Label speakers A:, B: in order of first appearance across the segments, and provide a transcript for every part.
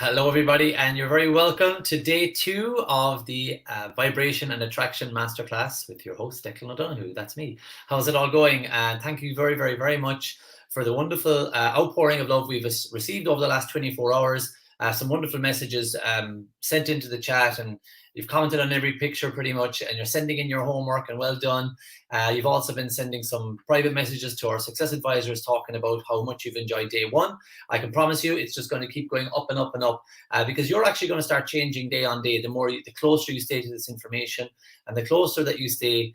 A: Hello, everybody, and you're very welcome to day 2 of the Vibration and Attraction Masterclass with your host, Declan O'Donoghue. That's me. How's it all going? And thank you very, very, very much for the wonderful outpouring of love we've received over the last 24 hours. Some wonderful messages sent into the chat, and you've commented on every picture pretty much, and you're sending in your homework, and well done. You've also been sending some private messages to our success advisors talking about how much you've enjoyed day 1. I can promise you it's just going to keep going up and up and up because you're actually going to start changing day on day. The closer you stay to this information, and the closer that you stay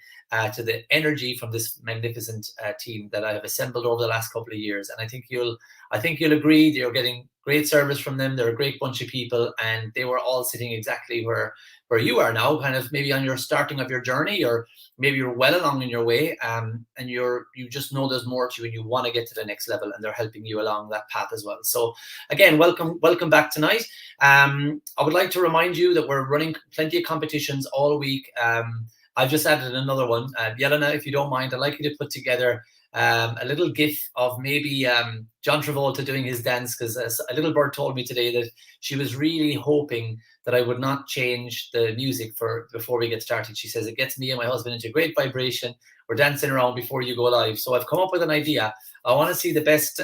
A: to the energy from this magnificent team that I have assembled over the last couple of years. And I think you'll agree that you're getting great service from them. They're a great bunch of people, and they were all sitting exactly where you are now, kind of maybe on your starting of your journey, or maybe you're well along in your way, and you just know there's more to you and you want to get to the next level, and they're helping you along that path as well. So again, welcome back tonight. I would like to remind you that we're running plenty of competitions all week. I've just added another one. Yelena, if you don't mind, I'd like you to put together a little gif of maybe John Travolta doing his dance, because a little bird told me today that she was really hoping that I would not change the music before we get started. She says it gets me and my husband into great vibration. We're dancing around before you go live. So I've come up with an idea. I want to see the best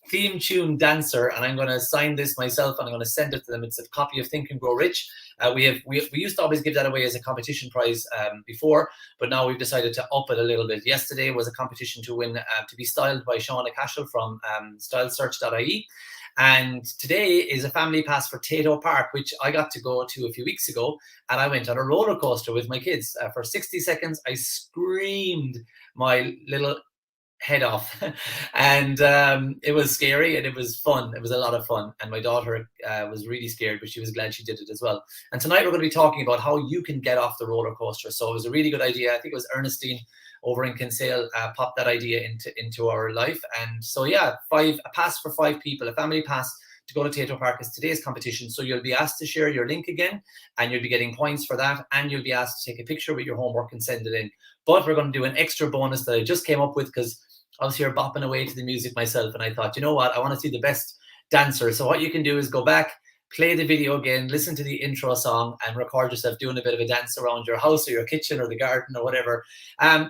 A: theme tune dancer, and I'm going to sign this myself, and I'm going to send it to them. It's a copy of Think and Grow Rich. We used to always give that away as a competition prize before, but now we've decided to up it a little bit. Yesterday was a competition to win to be styled by Shauna Cashel from stylesearch.ie. And today is a family pass for Tato Park, which I got to go to a few weeks ago. And I went on a roller coaster with my kids. For 60 seconds, I screamed my little head off. And it was scary, and it was fun. It was a lot of fun. And my daughter was really scared, but she was glad she did it as well. And tonight we're going to be talking about how you can get off the roller coaster. So it was a really good idea. I think it was Ernestine over in Kinsale popped that idea into our life. And so yeah, a pass for 5 people, a family pass to go to Tato Park is today's competition. So you'll be asked to share your link again, and you'll be getting points for that, and you'll be asked to take a picture with your homework and send it in. But we're going to do an extra bonus that I just came up with, because I was here bopping away to the music myself, and I thought, you know what, I want to see the best dancer. So what you can do is go back, play the video again, listen to the intro song, and record yourself doing a bit of a dance around your house or your kitchen or the garden or whatever.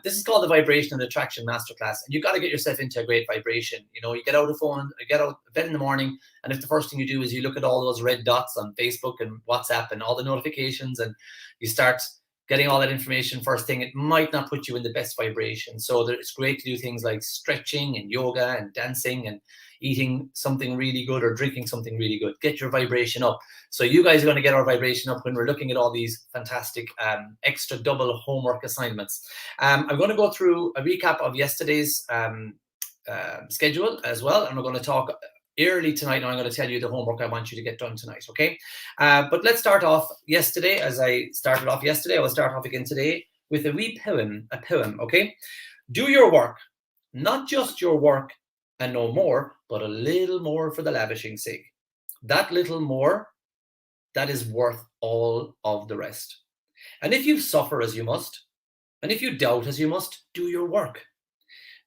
A: This is called the Vibration and Attraction Masterclass, and you've got to get yourself into a great vibration. You know, you get out of phone, you get out of bed in the morning, and if the first thing you do is you look at all those red dots on Facebook and WhatsApp and all the notifications, and you start getting all that information first thing, it might not put you in the best vibration. So it's great to do things like stretching and yoga and dancing and eating something really good or drinking something really good. Get your vibration up. So you guys are going to get our vibration up when we're looking at all these fantastic extra double homework assignments. I'm going to go through a recap of yesterday's schedule as well, and we're going to talk early tonight, and I'm going to tell you the homework I want you to get done tonight, okay? But let's start off yesterday. As I started off yesterday, I will start off again today with a wee poem, okay? Do your work, not just your work and no more, but a little more for the lavishing sake. That little more, that is worth all of the rest. And if you suffer as you must, and if you doubt as you must, do your work.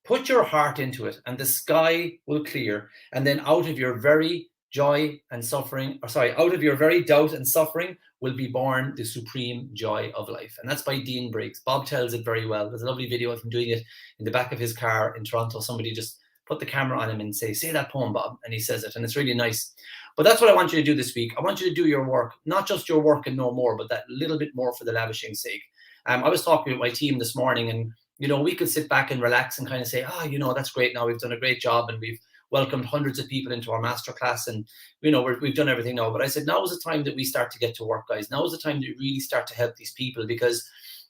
A: Put your heart into it, and the sky will clear. And then out of your very joy and suffering, out of your very doubt and suffering will be born the supreme joy of life. And that's by Dean Briggs. Bob tells it very well. There's a lovely video of him doing it in the back of his car in Toronto. Somebody just put the camera on him and say that poem, Bob. And he says it, and it's really nice. But that's what I want you to do this week. I want you to do your work, not just your work and no more, but that little bit more for the lavishing sake. I was talking with my team this morning, and you know, we could sit back and relax and kind of say, you know, that's great. Now we've done a great job, and we've welcomed hundreds of people into our masterclass, and you know, we've done everything now. But I said, now is the time that we start to get to work, guys. Now is the time to really start to help these people, because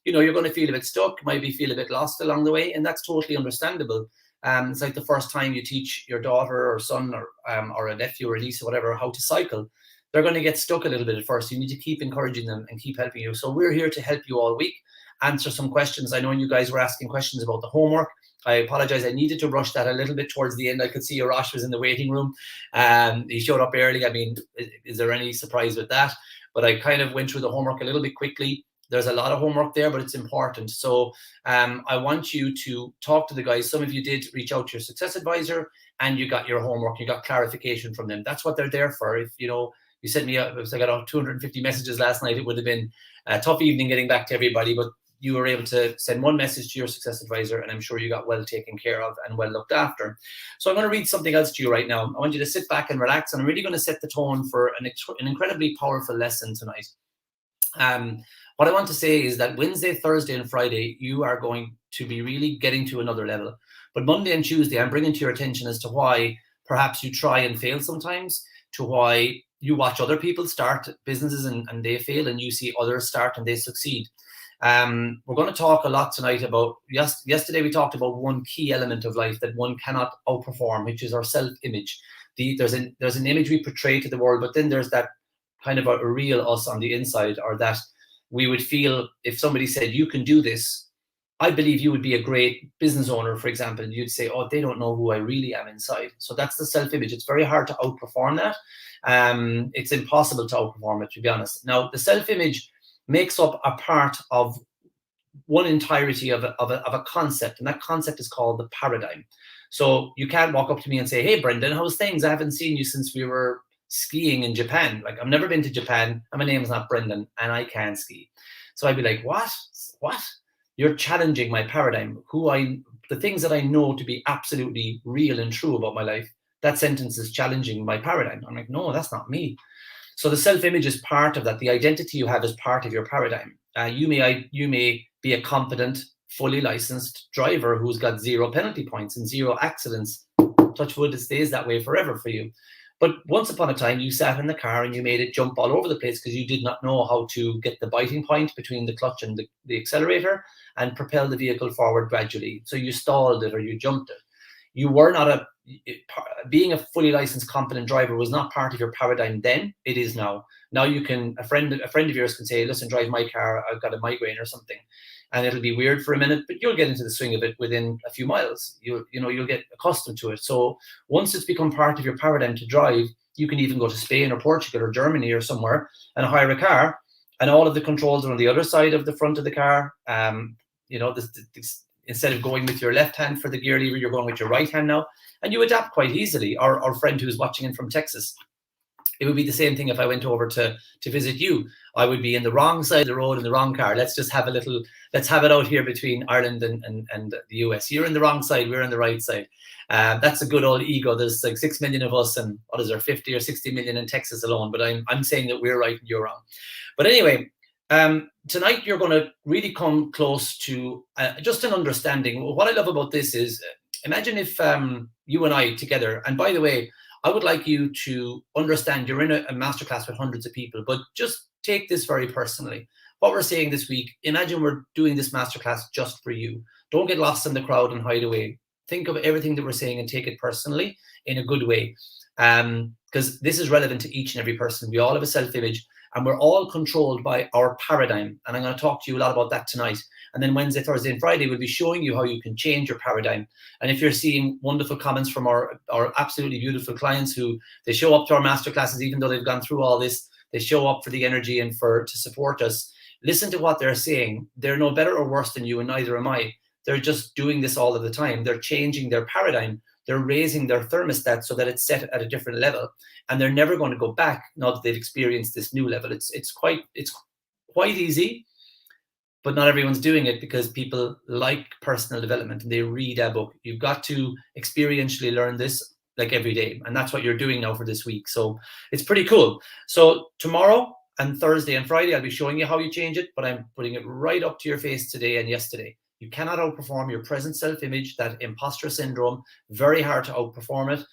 A: you know, you're going to feel a bit stuck, maybe feel a bit lost along the way, and that's totally understandable. It's like the first time you teach your daughter or son or a nephew or niece or whatever how to cycle. They're going to get stuck a little bit at first. You need to keep encouraging them and keep helping you. So we're here to help you all week, answer some questions. I know you guys were asking questions about the homework. I apologize. I needed to rush that a little bit towards the end. I could see Arash was in the waiting room. He showed up early. I mean, is there any surprise with that? But I kind of went through the homework a little bit quickly. There's a lot of homework there, but it's important. So I want you to talk to the guys. Some of you did reach out to your success advisor. and you got your homework, you got clarification from them. That's what they're there for. If you sent me, I got out 250 messages last night. It would have been a tough evening getting back to everybody, but you were able to send one message to your success advisor, and I'm sure you got well taken care of and well looked after. So I'm going to read something else to you right now. I want you to sit back and relax, and I'm really going to set the tone for an incredibly powerful lesson tonight. What I want to say is that Wednesday, Thursday, and Friday, you are going to be really getting to another level. But Monday and Tuesday, I'm bringing to your attention as to why perhaps you try and fail sometimes, to why you watch other people start businesses and they fail, and you see others start and they succeed. We're going to talk a lot tonight about, yesterday we talked about one key element of life that one cannot outperform, which is our self-image. There's an image we portray to the world, but then there's that kind of a real us on the inside, or that we would feel if somebody said, you can do this, I believe you would be a great business owner, for example. You'd say, oh, they don't know who I really am inside. So that's the self-image. It's very hard to outperform that. It's impossible to outperform it, to be honest. Now, the self-image makes up a part of one entirety of a concept, and that concept is called the paradigm. So you can't walk up to me and say, hey, Brendan, how's things? I haven't seen you since we were skiing in Japan. Like, I've never been to Japan, and my name is not Brendan, and I can't ski. So I'd be like, what? You're challenging my paradigm, the things that I know to be absolutely real and true about my life. That sentence is challenging my paradigm. I'm like, no, that's not me. So the self-image is part of that. The identity you have is part of your paradigm. You may be a competent, fully licensed driver who's got 0 penalty points and 0 accidents. Touch wood, it stays that way forever for you. But once upon a time, you sat in the car and you made it jump all over the place because you did not know how to get the biting point between the clutch and the accelerator and propel the vehicle forward gradually. So you stalled it or you jumped it. You were not being a fully licensed, competent driver was not part of your paradigm then. It is now. Now you can, a friend of yours can say, listen, drive my car, I've got a migraine or something. And it'll be weird for a minute, but you'll get into the swing of it within a few miles. You'll get accustomed to it. So once it's become part of your paradigm to drive, you can even go to Spain or Portugal or Germany or somewhere and hire a car, and all of the controls are on the other side of the front of the car. Instead of going with your left hand for the gear lever, you're going with your right hand now, and you adapt quite easily. Our friend who's watching in from Texas, it would be the same thing if I went over to visit you. I would be in the wrong side of the road in the wrong car. Let's have it out here between Ireland and the US. You're in the wrong side, we're in the right side. That's a good old ego. There's like 6 million of us, and what is there, 50 or 60 million in Texas alone. But I'm saying that we're right and you're wrong. But anyway, tonight you're going to really come close to just an understanding. What I love about this is, imagine if you and I together, and by the way, I would like you to understand you're in a masterclass with hundreds of people, but just take this very personally. What we're saying this week, imagine we're doing this masterclass just for you. Don't get lost in the crowd and hide away. Think of everything that we're saying and take it personally in a good way, because this is relevant to each and every person. We all have a self-image, and we're all controlled by our paradigm. And I'm going to talk to you a lot about that tonight. And then Wednesday, Thursday, and Friday, we'll be showing you how you can change your paradigm. And if you're seeing wonderful comments from our absolutely beautiful clients who they show up to our masterclasses, even though they've gone through all this, they show up for the energy and to support us. Listen to what they're saying. They're no better or worse than you, and neither am I. They're just doing this all of the time. They're changing their paradigm. They're raising their thermostat so that it's set at a different level, and they're never going to go back now that they've experienced this new level. It's quite easy, but not everyone's doing it because people like personal development and they read a book. You've got to experientially learn this like every day, and that's what you're doing now for this week. So it's pretty cool. So tomorrow and Thursday and Friday, I'll be showing you how you change it, but I'm putting it right up to your face today and yesterday. You cannot outperform your present self-image, that imposter syndrome. Very hard to outperform it.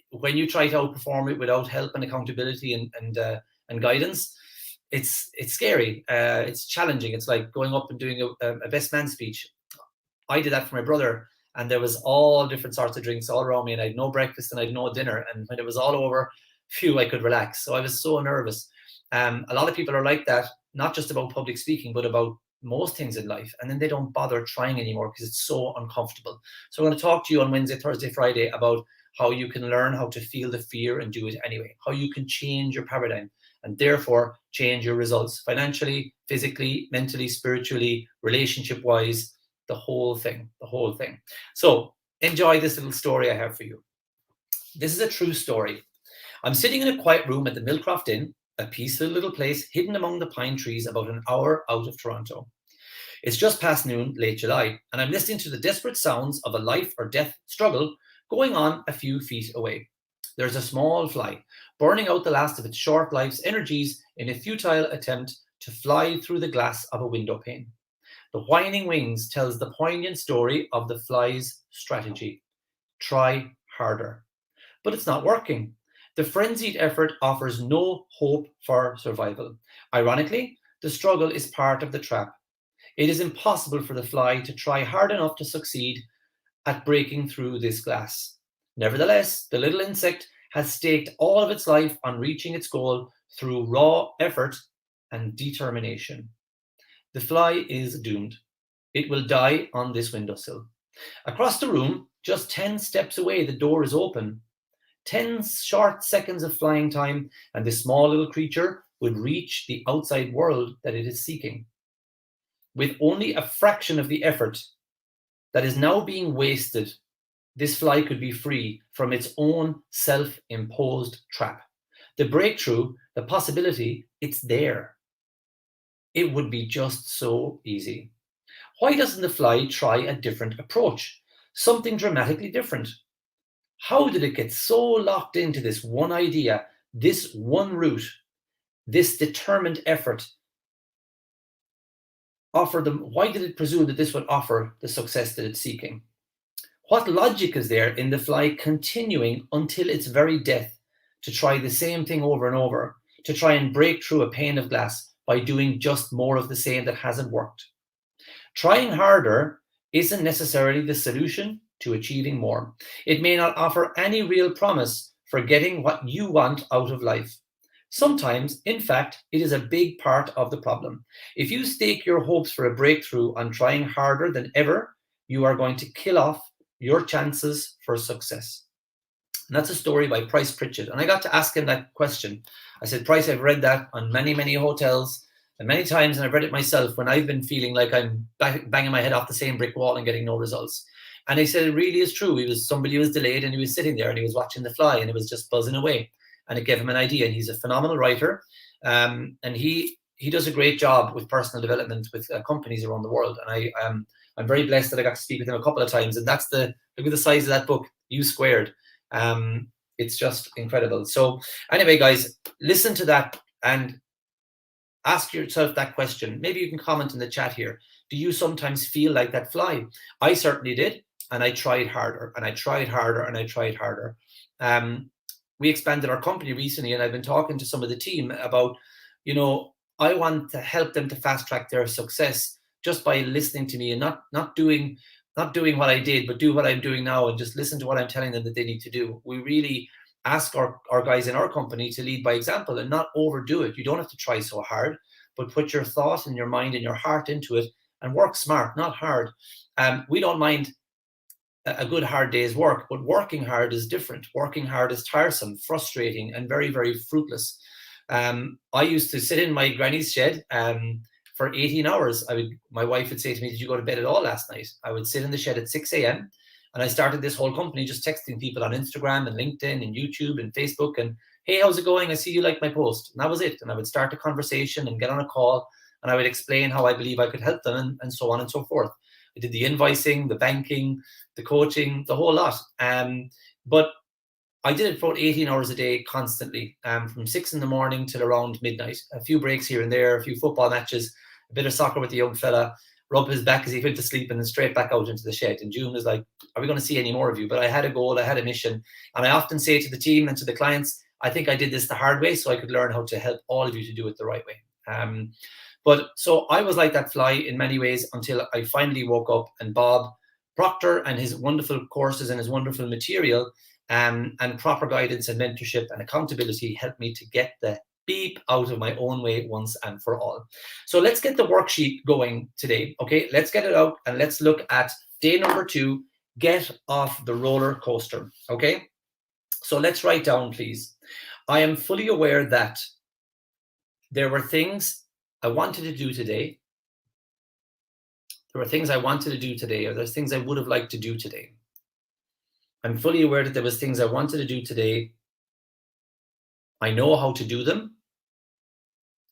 A: When you try to outperform it without help and accountability and guidance, it's scary. It's challenging. It's like going up and doing a best man speech. I did that for my brother, and there was all different sorts of drinks all around me, and I had no breakfast and I had no dinner. And when it was all over, phew, I could relax. So I was so nervous. A lot of people are like that, not just about public speaking, but about most things in life, and then they don't bother trying anymore because it's so uncomfortable. So I'm going to talk to you on Wednesday, Thursday, Friday about how you can learn how to feel the fear and do it anyway, how you can change your paradigm and therefore change your results financially, physically, mentally, spiritually, relationship wise, the whole thing. So enjoy this little story I have for you. This is a true story. I'm sitting in a quiet room at the Millcroft Inn, a peaceful little place hidden among the pine trees about an hour out of Toronto. It's just past noon, late July, and I'm listening to the desperate sounds of a life or death struggle going on a few feet away. There's a small fly, burning out the last of its short life's energies in a futile attempt to fly through the glass of a window pane. The whining wings tells the poignant story of the fly's strategy. Try harder. But it's not working. The frenzied effort offers no hope for survival. Ironically, the struggle is part of the trap. It is impossible for the fly to try hard enough to succeed at breaking through this glass. Nevertheless, the little insect has staked all of its life on reaching its goal through raw effort and determination. The fly is doomed. It will die on this windowsill. Across the room, just 10 steps away, the door is open. 10 short seconds of flying time, and this small little creature would reach the outside world that it is seeking. With only a fraction of the effort that is now being wasted, this fly could be free from its own self-imposed trap. The breakthrough, the possibility, it's there. It would be just so easy. Why doesn't the fly try a different approach? Something dramatically different. How did it get so locked into this one idea, this one route, this determined effort? Why did it presume that this would offer the success that it's seeking? What logic is there in the fly continuing until its very death to try the same thing over and over, to try and break through a pane of glass by doing just more of the same that hasn't worked? Trying harder isn't necessarily the solution to achieving more. It may not offer any real promise for getting what you want out of life. Sometimes, in fact, it is a big part of the problem. If you stake your hopes for a breakthrough on trying harder than ever, you are going to kill off your chances for success. And that's a story by Price Pritchett. And I got to ask him that question. I said, Price, I've read that on many, many hotels and many times, and I've read it myself when I've been feeling like I'm banging my head off the same brick wall and getting no results. And he said, it really is true. Somebody was delayed and he was sitting there and he was watching the fly and it was just buzzing away. And it gave him an idea. And he's a phenomenal writer. And he does a great job with personal development with companies around the world. And I'm very blessed that I got to speak with him a couple of times. And look at the size of that book, U Squared. It's just incredible. So anyway, guys, listen to that and ask yourself that question. Maybe you can comment in the chat here. Do you sometimes feel like that fly? I certainly did. And I tried harder and I tried harder and I tried harder. We expanded our company recently, and I've been talking to some of the team about, I want to help them to fast track their success just by listening to me and not doing what I did, but do what I'm doing now and just listen to what I'm telling them that they need to do. We really ask our guys in our company to lead by example and not overdo it. You don't have to try so hard, but put your thought and your mind and your heart into it and work smart, not hard. We don't mind a good hard day's work, but working hard is different. Working hard is tiresome, frustrating, and very, very fruitless. I used to sit in my granny's shed for 18 hours. My wife would say to me, did you go to bed at all last night? I would sit in the shed at 6 a.m. and I started this whole company just texting people on Instagram and LinkedIn and YouTube and Facebook and, hey, how's it going? I see you like my post. And that was it. And I would start a conversation and get on a call and I would explain how I believe I could help them and so on and so forth. I did the invoicing, the banking, the coaching, the whole lot. But I did it for 18 hours a day constantly, from 6 in the morning till around midnight. A few breaks here and there, a few football matches, a bit of soccer with the young fella, rub his back as he went to sleep, and then straight back out into the shed. And June was like, are we going to see any more of you? But I had a goal, I had a mission. And I often say to the team and to the clients, I think I did this the hard way so I could learn how to help all of you to do it the right way. But so I was like that fly in many ways until I finally woke up, and Bob Proctor and his wonderful courses and his wonderful material and proper guidance and mentorship and accountability helped me to get the beep out of my own way once and for all. So let's get the worksheet going today. Okay, let's get it out and let's look at day number 2, get off the roller coaster. Okay, so let's write down, please. I am fully aware that there were things I wanted to do today. There were things I wanted to do today, or there's things I would have liked to do today. I'm fully aware that there was things I wanted to do today. I know how to do them.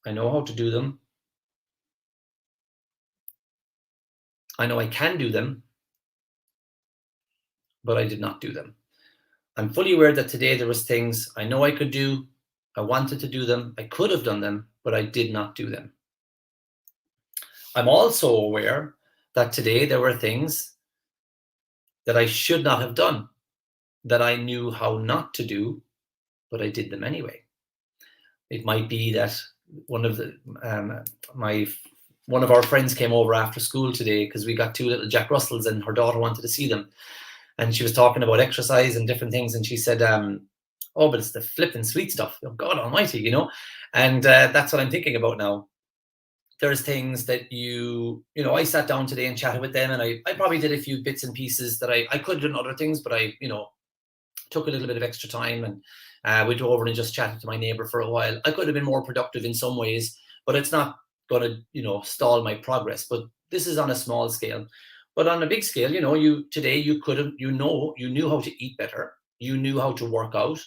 A: I know how to do them. I know I can do them, but I did not do them. I'm fully aware that today there was things I know I could do. I wanted to do them. I could have done them, but I did not do them. I'm also aware that today there were things that I should not have done, that I knew how not to do, but I did them anyway. It might be that one of our friends came over after school today because we got 2 little Jack Russells and her daughter wanted to see them. And she was talking about exercise and different things. And she said, oh, but it's the flipping sweet stuff. Oh, God almighty, you know? And that's what I'm thinking about now. There's things that I sat down today and chatted with them, and I probably did a few bits and pieces that I could have done other things, but I took a little bit of extra time and went over and just chatted to my neighbor for a while. I could have been more productive in some ways, but it's not going to, stall my progress. But this is on a small scale. But on a big scale, you knew how to eat better. You knew how to work out.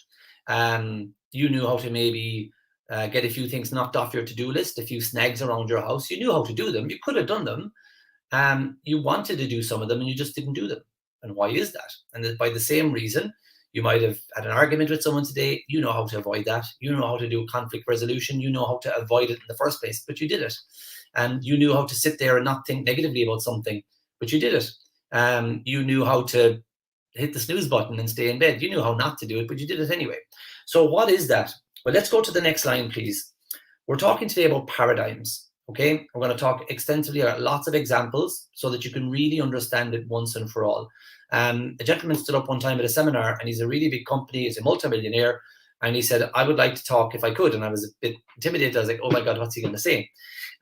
A: You knew how to maybe get a few things knocked off your to-do list, a few snags around your house. You knew how to do them. You could have done them. You wanted to do some of them and you just didn't do them. And why is that? And by the same reason, you might have had an argument with someone today. You know how to avoid that. You know how to do conflict resolution. You know how to avoid it in the first place, but you did it. And you knew how to sit there and not think negatively about something, but you did it. You knew how to hit the snooze button and stay in bed. You knew how not to do it, but you did it anyway. So what is that? Well, let's go to the next line, please. We're talking today about paradigms. Okay, we're going to talk extensively about lots of examples so that you can really understand it once and for all. A gentleman stood up one time at a seminar, and he's a really big company, he's a multimillionaire, and he said, I would like to talk if I could. And I was a bit intimidated. I was like, oh my God, what's he going to say?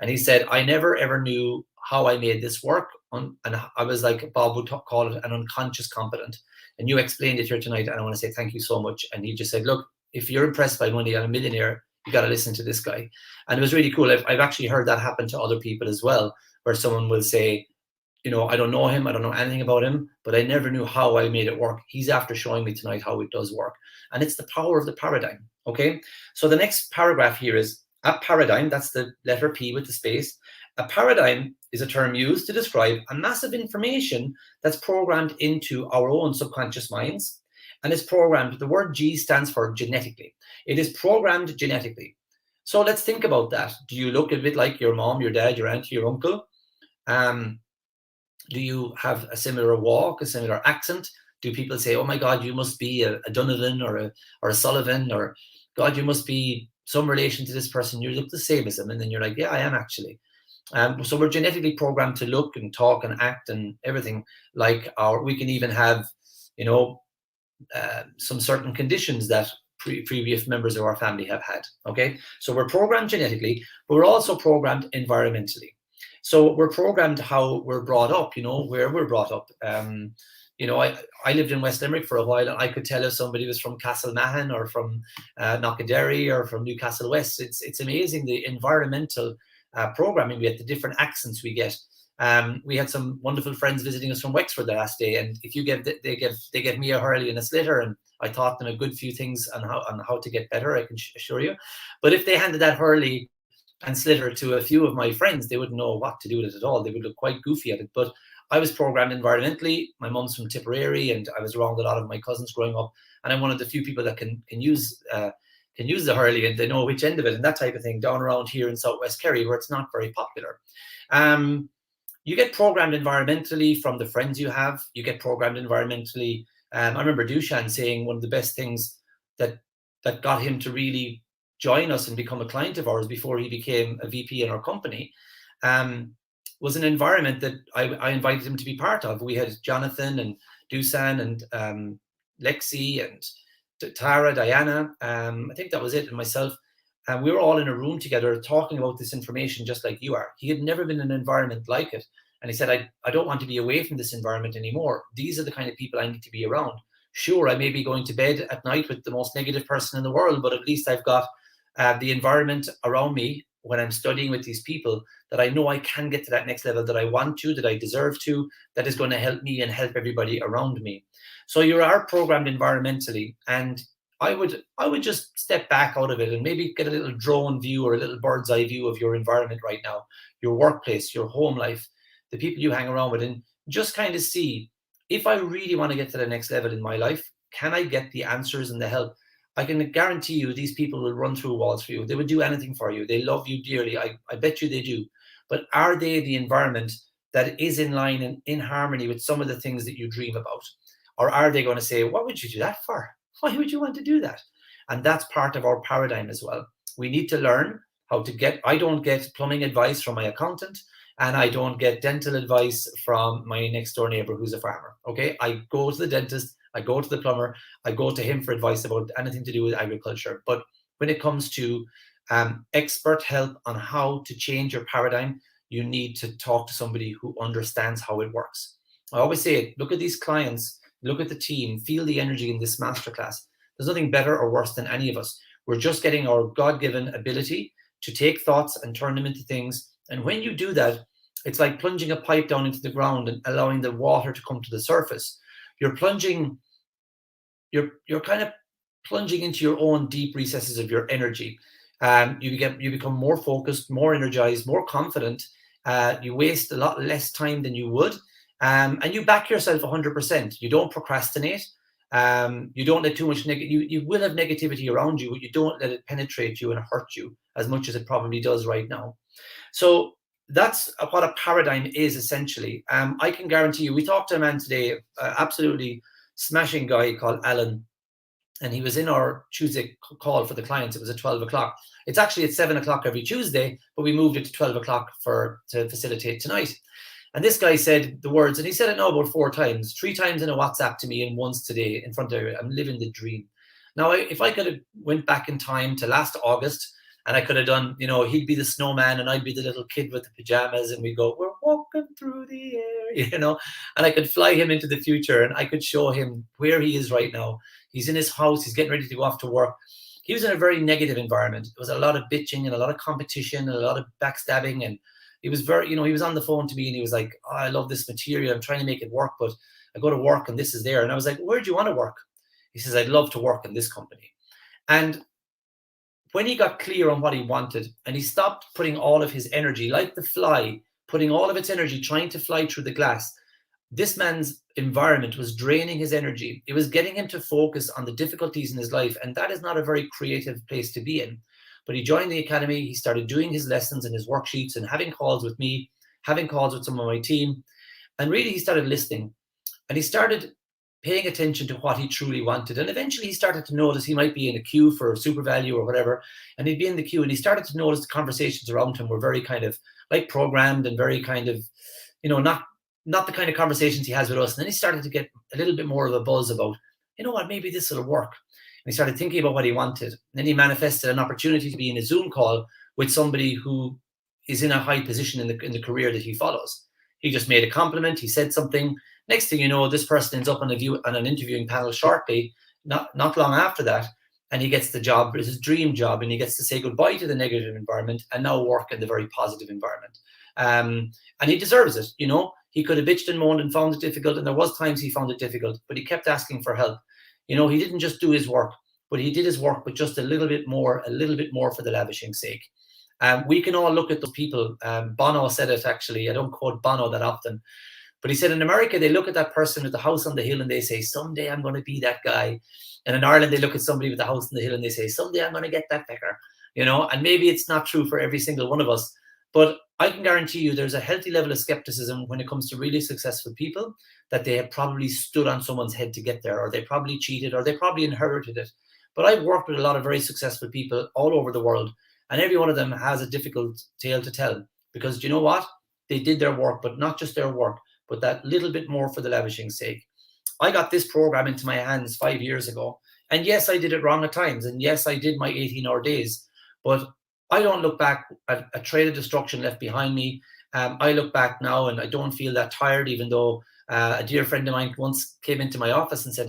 A: And he said, I never ever knew how I made this work. And I was like, Bob would call it an unconscious competent. And you explained it here tonight, and I want to say thank you so much. And he just said, look, if you're impressed by money on a millionaire, you got to listen to this guy. And it was really cool. I've actually heard that happen to other people as well, where someone will say, I don't know him, I don't know anything about him, but I never knew how I made it work. He's after showing me tonight how it does work. And it's the power of the paradigm. Okay. So the next paragraph here is a paradigm. That's the letter P with the space. A paradigm is a term used to describe a mass of information that's programmed into our own subconscious minds. And it's programmed, the word G stands for genetically. It is programmed genetically. So let's think about that. Do you look a bit like your mom, your dad, your auntie, your uncle? Do you have a similar walk, a similar accent? Do people say, oh my God, you must be a Donovan or a Sullivan, or God, you must be some relation to this person. You look the same as them. And then you're like, yeah, I am actually. So we're genetically programmed to look and talk and act and everything like we can even have, some certain conditions that previous members of our family have had. Okay. So we're programmed genetically, but we're also programmed environmentally. So we're programmed how we're brought up, where we're brought up. I lived in West Limerick for a while, and I could tell if somebody was from Castlemahon or from Knockaderry or from Newcastle West. It's amazing the environmental programming we get, the different accents we get. We had some wonderful friends visiting us from Wexford the last day, and if you they gave me a hurley and a slitter, and I taught them a good few things on how to get better, I can assure you. But if they handed that hurley and slitter to a few of my friends, they wouldn't know what to do with it at all. They would look quite goofy at it. But I was programmed environmentally. My mom's from Tipperary, and I was around a lot of my cousins growing up, and I'm one of the few people that can use the hurley, and they know which end of it and that type of thing, down around here in Southwest Kerry, where it's not very popular. You get programmed environmentally from the friends you have. You get programmed environmentally. I remember Dushan saying one of the best things that got him to really join us and become a client of ours before he became a VP in our company was an environment that I invited him to be part of. We had Jonathan and Dusan and Lexi and Tara, Diana. I think that was it, and myself. And we were all in a room together talking about this information just like you are. He had never been in an environment like it. And he said, I don't want to be away from this environment anymore. These are the kind of people I need to be around. Sure, I may be going to bed at night with the most negative person in the world, but at least I've got the environment around me when I'm studying with these people, that I know I can get to that next level, that I want to, that I deserve to, that is going to help me and help everybody around me. So you are programmed environmentally, and I would just step back out of it and maybe get a little drone view or a little bird's eye view of your environment right now, your workplace, your home life, the people you hang around with, and just kind of see, if I really want to get to the next level in my life, can I get the answers and the help? I can guarantee you these people will run through walls for you. They would do anything for you. They love you dearly. I bet you they do. But are they the environment that is in line and in harmony with some of the things that you dream about? Or are they going to say, what would you do that for? Why would you want to do that? And that's part of our paradigm as well. We need to learn how to get, I don't get plumbing advice from my accountant, and I don't get dental advice from my next door neighbor who's a farmer. Okay. I go to the dentist, I go to the plumber, I go to him for advice about anything to do with agriculture. But when it comes to expert help on how to change your paradigm, you need to talk to somebody who understands how it works. I always say it, look at these clients, look at the team, feel the energy in this masterclass. There's nothing better or worse than any of us. We're just getting our God-given ability to take thoughts and turn them into things. And when you do that, it's like plunging a pipe down into the ground and allowing the water to come to the surface. You're plunging, you're kind of plunging into your own deep recesses of your energy. You become more focused, more energized, more confident. You waste a lot less time than you would, and you back yourself 100%. You don't procrastinate. You don't let too much you will have negativity around you, but you don't let it penetrate you and hurt you as much as it probably does right now. So that's what a paradigm is essentially. I can guarantee you, we talked to a man today, absolutely smashing guy called Alan, and he was in our Tuesday call for the clients. It was at 12 o'clock. It's actually at 7 o'clock every Tuesday, but we moved it to 12 o'clock to facilitate tonight. And this guy said the words, and he said it now about 4 times, 3 times in a WhatsApp to me and once today in front of you. I'm living the dream. Now, if I could have went back in time to last August, and I could have done, he'd be the snowman and I'd be the little kid with the pajamas, and we go, we're walking through the air, and I could fly him into the future, and I could show him where he is right now. He's in his house. He's getting ready to go off to work. He was in a very negative environment. It was a lot of bitching and a lot of competition and a lot of backstabbing. And he was very, he was on the phone to me and he was like, oh, I love this material. I'm trying to make it work, but I go to work and this is there. And I was like, where do you want to work? He says, I'd love to work in this company. And when he got clear on what he wanted and he stopped putting all of his energy, like the fly, putting all of its energy trying to fly through the glass, this man's environment was draining his energy. It was getting him to focus on the difficulties in his life. And that is not a very creative place to be in. But he joined the academy. He started doing his lessons and his worksheets and having calls with me, having calls with some of my team. And really, he started listening. And he started paying attention to what he truly wanted. And eventually he started to notice he might be in a queue for super value or whatever. And he'd be in the queue and he started to notice the conversations around him were very kind of like programmed and very kind of, not the kind of conversations he has with us. And then he started to get a little bit more of a buzz about, you know what, maybe this will work. And he started thinking about what he wanted. And then he manifested an opportunity to be in a Zoom call with somebody who is in a high position in the career that he follows. He just made a compliment. He said something. Next thing you know, this person ends up on an interviewing panel shortly, not long after that. And he gets the job, it's his dream job, and he gets to say goodbye to the negative environment and now work in the very positive environment. And he deserves it, He could have bitched and moaned and found it difficult, and there was times he found it difficult, but he kept asking for help. He didn't just do his work, but he did his work with just a little bit more for the lavishing sake. We can all look at those people. Bono said it, actually. I don't quote Bono that often, but he said in America, they look at that person with the house on the hill and they say, someday I'm going to be that guy. And in Ireland, they look at somebody with the house on the hill and they say, someday I'm going to get that pecker, and maybe it's not true for every single one of us, but I can guarantee you there's a healthy level of skepticism when it comes to really successful people, that they have probably stood on someone's head to get there, or they probably cheated, or they probably inherited it. But I've worked with a lot of very successful people all over the world, and every one of them has a difficult tale to tell, because you know what? They did their work, but not just their work, but that little bit more for the lavishing sake. I got this program into my hands 5 years ago. And yes, I did it wrong at times. And yes, I did my 18-hour days. But I don't look back at a trail of destruction left behind me. I look back now and I don't feel that tired, even though a dear friend of mine once came into my office and said,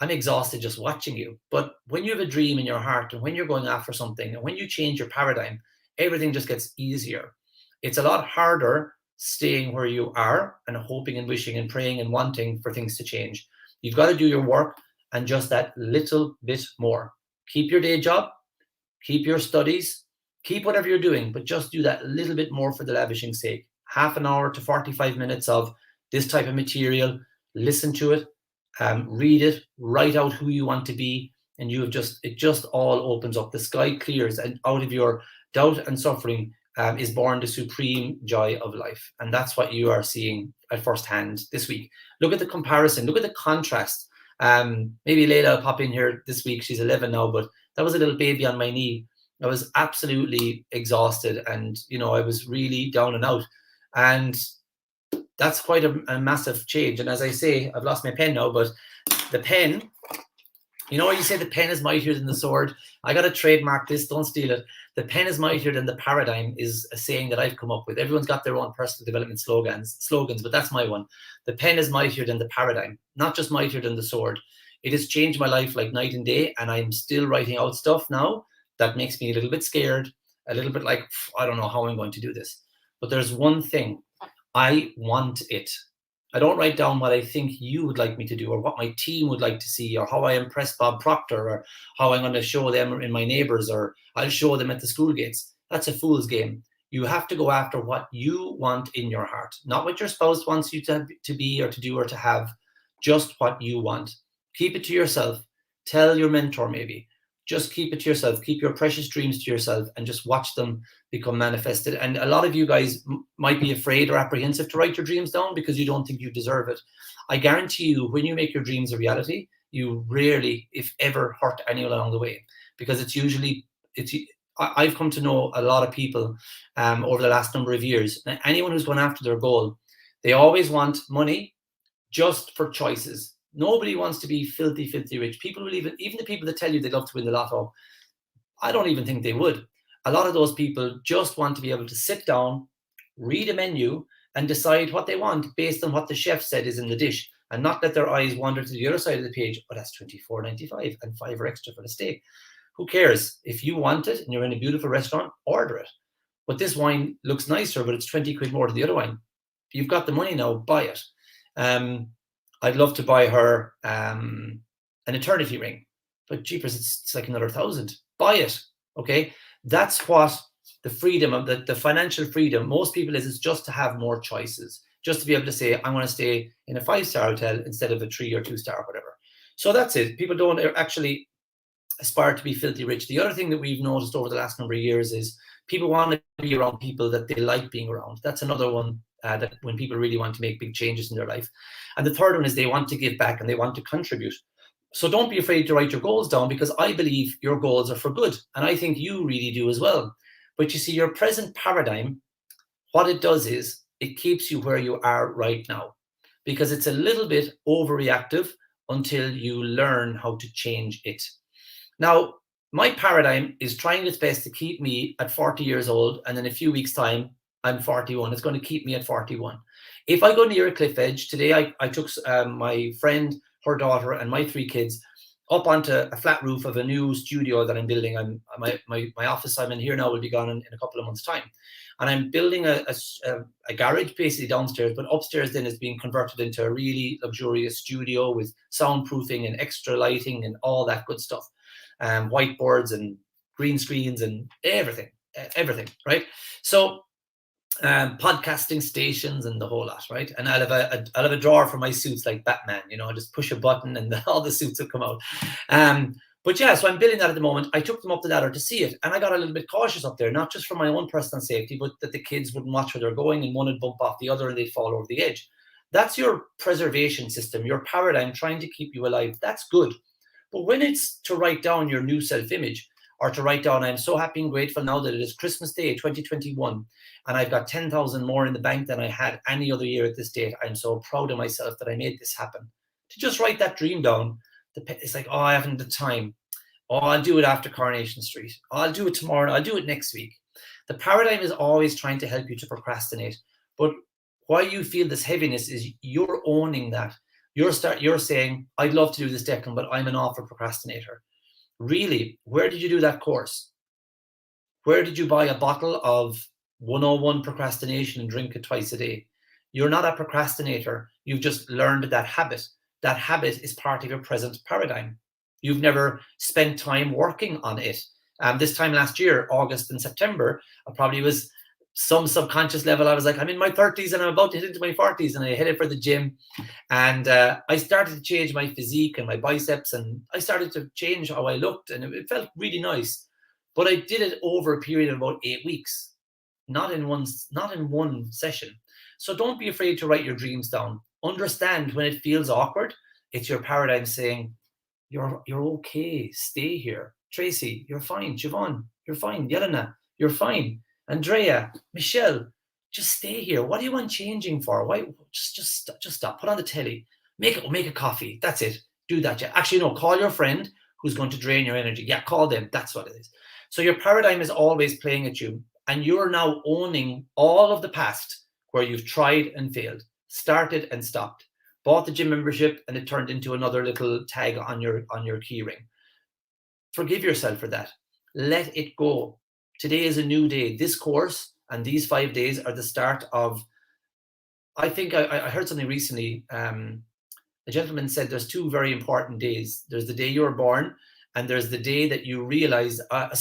A: I'm exhausted just watching you. But when you have a dream in your heart and when you're going after something and when you change your paradigm, everything just gets easier. It's a lot harder staying where you are and hoping and wishing and praying and wanting for things to change. You've got to do your work and just that little bit more. Keep your day job, keep your studies, keep whatever you're doing, but just do that little bit more for the lavishing sake. Half an hour to 45 minutes of this type of material, listen to it, read it, write out who you want to be, and it just all opens up. The sky clears, and out of your doubt and suffering is born the supreme joy of life. And that's what you are seeing at first hand this week. Look at the comparison, look at the contrast. Maybe Layla will pop in here this week. She's 11 now, but that was a little baby on my knee. I was absolutely exhausted, and I was really down and out. And that's quite a massive change. And as I say, I've lost my pen now, but the pen, what you say, the pen is mightier than the sword. I got to trademark this, don't steal it. The pen is mightier than the paradigm is a saying that I've come up with. Everyone's got their own personal development slogans, but that's my one. The pen is mightier than the paradigm, not just mightier than the sword. It has changed my life like night and day, and I'm still writing out stuff now that makes me a little bit scared, a little bit like, I don't know how I'm going to do this. But there's one thing, I want it. I don't write down what I think you would like me to do, or what my team would like to see, or how I impress Bob Proctor, or how I'm going to show them in my neighbors, or I'll show them at the school gates. That's a fool's game. You have to go after what you want in your heart, not what your spouse wants you to be or to do or to have, just what you want. Keep it to yourself. Tell your mentor maybe. Just keep it to yourself. Keep your precious dreams to yourself and just watch them become manifested. And a lot of you guys might be afraid or apprehensive to write your dreams down because you don't think you deserve it. I guarantee you, when you make your dreams a reality, you rarely, if ever, hurt anyone along the way, because I've come to know a lot of people over the last number of years. Anyone who's gone after their goal, they always want money just for choices. Nobody wants to be filthy, filthy rich. People will even the people that tell you they love to win the lotto, I don't even think they would. A lot of those people just want to be able to sit down, read a menu, and decide what they want based on what the chef said is in the dish, and not let their eyes wander to the other side of the page. Oh, that's $24.95 and $5 extra for the steak. Who cares? If you want it and you're in a beautiful restaurant, order it. But this wine looks nicer, but it's 20 quid more than the other wine. If you've got the money now, buy it. I'd love to buy her an eternity ring, but jeepers, it's like another 1,000. Buy it, okay? That's what the freedom of the financial freedom, most people is just to have more choices, just to be able to say, I'm going to stay in a 5-star hotel instead of a 3 or 2-star or whatever. So that's it. People don't actually aspire to be filthy rich. The other thing that we've noticed over the last number of years is people want to be around people that they like being around. That's another one. That when people really want to make big changes in their life. And the third one is they want to give back and they want to contribute. So don't be afraid to write your goals down, because I believe your goals are for good. And I think you really do as well. But you see, your present paradigm, what it does is it keeps you where you are right now, because it's a little bit overreactive until you learn how to change it. Now, my paradigm is trying its best to keep me at 40 years old, and in a few weeks' time, I'm 41. It's going to keep me at 41. If I go near a cliff edge, today I took my friend, her daughter, and my 3 kids up onto a flat roof of a new studio that I'm building. My office I'm in here now will be gone in a couple of months' time. And I'm building a garage basically downstairs, but upstairs then is being converted into a really luxurious studio with soundproofing and extra lighting and all that good stuff. Whiteboards and green screens and everything, right? So podcasting stations and the whole lot, right? And I'll have a drawer for my suits like Batman, I just push a button and all the suits will come out. But yeah, so I'm building that at the moment. I took them up the ladder to see it, and I got a little bit cautious up there, not just for my own personal safety, but that the kids wouldn't watch where they're going and one would bump off the other and they'd fall over the edge. That's your preservation system, your paradigm trying to keep you alive. That's good. But when it's to write down your new self-image, or to write down, I'm so happy and grateful now that it is Christmas Day 2021, and I've got 10,000 more in the bank than I had any other year at this date. I'm so proud of myself that I made this happen. To just write that dream down, it's like, oh, I haven't the time. Oh, I'll do it after Coronation Street. Oh, I'll do it tomorrow. I'll do it next week. The paradigm is always trying to help you to procrastinate. But why you feel this heaviness is you're owning that. You're saying, I'd love to do this, Declan, but I'm an awful procrastinator. Really, where did you do that course? Where did you buy a bottle of 101 procrastination and drink it twice a day? You're not a procrastinator. You've just learned that habit. That habit is part of your present paradigm. You've never spent time working on it. This time last year, August and September, I probably was some subconscious level. I was like, I'm in my 30s and I'm about to hit into my 40s, and I headed for the gym. And I started to change my physique and my biceps, and I started to change how I looked, and it felt really nice. But I did it over a period of about 8 weeks, not in one session. So don't be afraid to write your dreams down. Understand when it feels awkward, it's your paradigm saying, you're okay. Stay here. Tracy, you're fine. Siobhan, you're fine. Yelena, you're fine. Andrea, Michelle, just stay here. What do you want changing for? Why? Just stop. Put on the telly. Make a coffee. That's it. Do that. Yeah. Actually, no. Call your friend who's going to drain your energy. Yeah, call them. That's what it is. So your paradigm is always playing at you, and you're now owning all of the past where you've tried and failed, started and stopped, bought the gym membership, and it turned into another little tag on your key ring. Forgive yourself for that. Let it go. Today is a new day. This course and these 5 days are the start of, I think I heard something recently. A gentleman said there's 2 very important days. There's the day you were born, and there's the day that you realize, what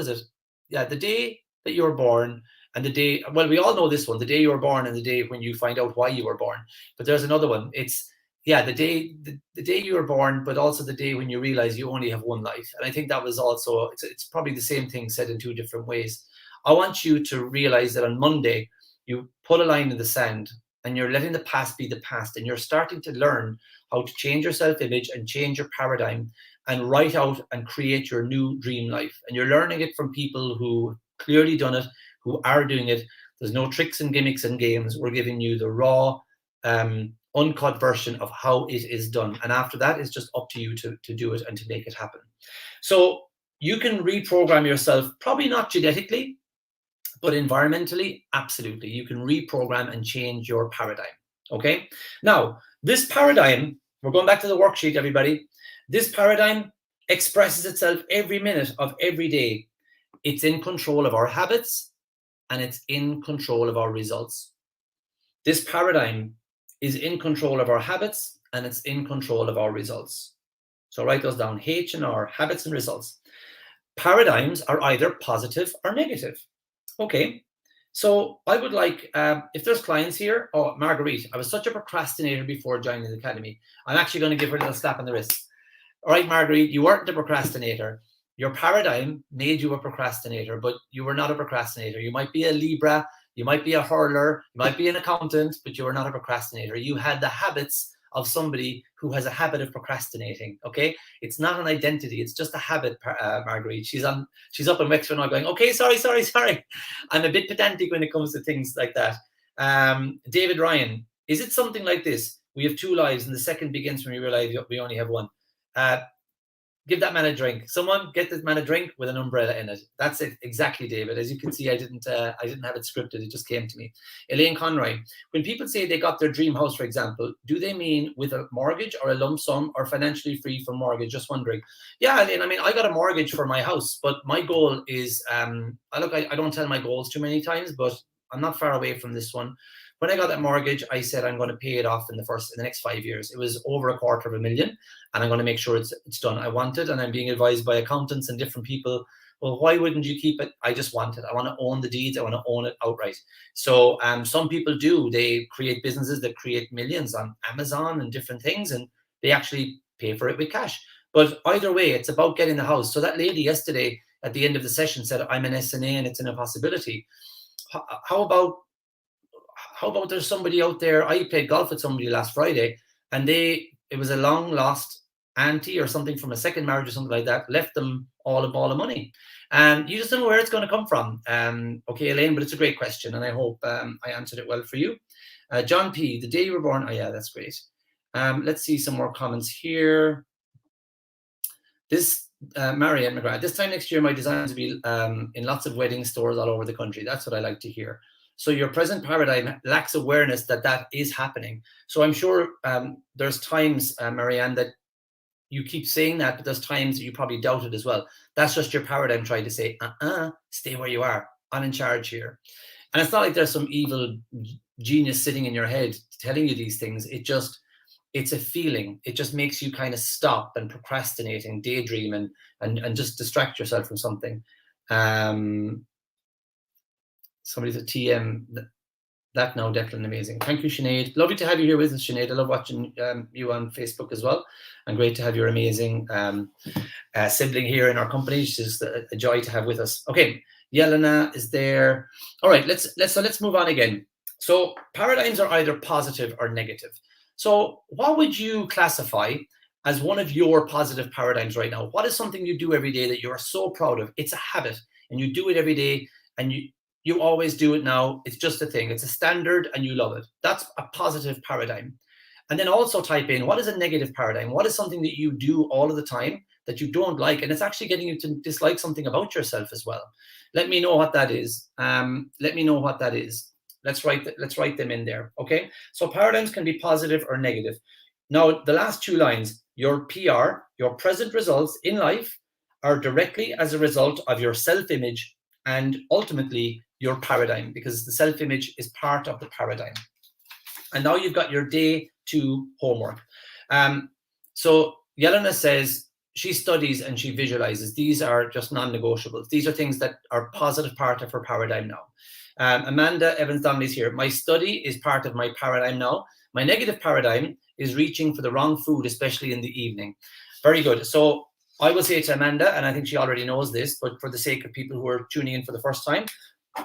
A: is it? Yeah, the day that you were born, and the day, well, we all know this one, the day you were born and the day when you find out why you were born. But there's another one. It's, yeah, the day you were born, but also the day when you realize you only have one life. And I think that was also, it's probably the same thing said in 2 different ways. I want you to realize that on Monday, you put a line in the sand, and you're letting the past be the past, and you're starting to learn how to change your self-image and change your paradigm and write out and create your new dream life. And you're learning it from people who clearly done it, who are doing it. There's no tricks and gimmicks and games. We're giving you the raw, uncut version of how it is done. And after that, it's just up to you to do it and to make it happen. So you can reprogram yourself, probably not genetically, but environmentally, absolutely. You can reprogram and change your paradigm. Okay. Now, this paradigm, we're going back to the worksheet, everybody. This paradigm expresses itself every minute of every day. It's in control of our habits, and it's in control of our results. This paradigm is in control of our habits, and it's in control of our results. So write those down. H&R, habits and results. Paradigms are either positive or negative. Okay, so I would like, if there's clients here, oh, Marguerite, I was such a procrastinator before joining the academy. I'm actually going to give her a little slap on the wrist. All right, Marguerite, you weren't a procrastinator. Your paradigm made you a procrastinator, but you were not a procrastinator. You might be a Libra, you might be a hurler, you might be an accountant, but you were not a procrastinator. You had the habits of somebody who has a habit of procrastinating. Okay, it's not an identity; it's just a habit. Marguerite, she's up in Wexford now, going, okay, sorry. I'm a bit pedantic when it comes to things like that. David Ryan, is it something like this? We have 2 lives, and the second begins when we realize we only have one. Give that man a drink. Someone get this man a drink with an umbrella in it. That's it, exactly, David. As you can see, I didn't have it scripted. It just came to me. Elaine Conroy, when people say they got their dream house, for example, do they mean with a mortgage or a lump sum or financially free from mortgage? Just wondering. Yeah, Elaine, I mean, I got a mortgage for my house, but my goal is, I don't tell my goals too many times, but I'm not far away from this one. When I got that mortgage, I said I'm going to pay it off in the next 5 years. It was over $250,000, and I'm going to make sure it's done. I want it, and I'm being advised by accountants and different people. Well, why wouldn't you keep it? I just want it. I want to own the deeds. I want to own it outright. So some people do. They create businesses that create millions on Amazon and different things, and they actually pay for it with cash. But either way, it's about getting the house. So that lady yesterday at the end of the session said, I'm an SNA and it's an impossibility. How about there's somebody out there? I played golf with somebody last Friday, and it was a long lost auntie or something from a second marriage or something like that, left them all a ball of money. And you just don't know where it's going to come from. Okay, Elaine, but it's a great question, and I hope I answered it well for you. John P, the day you were born. Oh, yeah, that's great. Let's see some more comments here. This Marianne McGrath, this time next year, my designs will be in lots of wedding stores all over the country. That's what I like to hear. So your present paradigm lacks awareness that is happening. So I'm sure there's times, Marianne, that you keep saying that, but there's times that you probably doubt it as well. That's just your paradigm trying to say, stay where you are. I'm in charge here. And it's not like there's some evil genius sitting in your head telling you these things. It's a feeling. It just makes you kind of stop and procrastinate and daydream and just distract yourself from something. Somebody's a TM. That now, Declan, amazing. Thank you, Sinead. Lovely to have you here with us, Sinead. I love watching you on Facebook as well. And great to have your amazing sibling here in our company. She's a joy to have with us. Okay, Yelena is there. All right, let's move on again. So paradigms are either positive or negative. So what would you classify as one of your positive paradigms right now? What is something you do every day that you are so proud of? It's a habit, and you do it every day, and you always do it now. It's just a thing. It's a standard and you love it. That's a positive paradigm. And then also type in, what is a negative paradigm? What is something that you do all of the time that you don't like? And it's actually getting you to dislike something about yourself as well. Let me know what that is. Let me know what that is. Let's write them in there. Okay. So paradigms can be positive or negative. Now, the last two lines, your PR, your present results in life are directly as a result of your self-image and ultimately your paradigm, because the self-image is part of the paradigm. And now you've got your day 2 homework. So Yelena says she studies and she visualizes. These are just non-negotiables. These are things that are positive part of her paradigm now. Amanda Evans-Donnelly is here. My study is part of my paradigm now. My negative paradigm is reaching for the wrong food, especially in the evening. Very good. So I will say to Amanda, and I think she already knows this, but for the sake of people who are tuning in for the first time,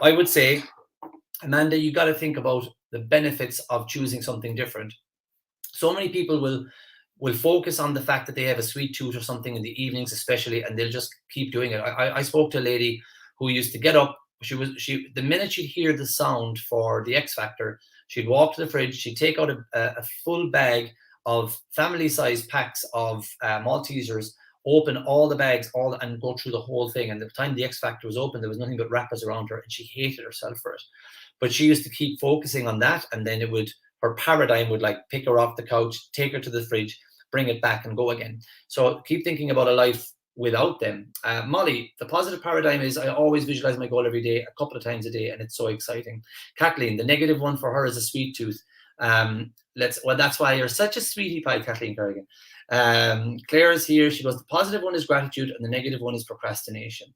A: I would say, Amanda, you got to think about the benefits of choosing something different. So many people will focus on the fact that they have a sweet tooth or something in the evenings, especially, and they'll just keep doing it. I spoke to a lady who used to get up. The minute she'd hear the sound for the X Factor, she'd walk to the fridge, she'd take out a full bag of family-sized packs of Maltesers, open all the bags, and go through the whole thing. And the time the X Factor was open, there was nothing but wrappers around her, and she hated herself for it. But she used to keep focusing on that, and then her paradigm would like pick her off the couch, take her to the fridge, bring it back, and go again. So keep thinking about a life without them. Molly, the positive paradigm is I always visualize my goal every day, a couple of times a day, and it's so exciting. Kathleen, the negative one for her is a sweet tooth. That's why you're such a sweetie pie, Kathleen Kerrigan. Claire is here. She goes, the positive one is gratitude and the negative one is procrastination.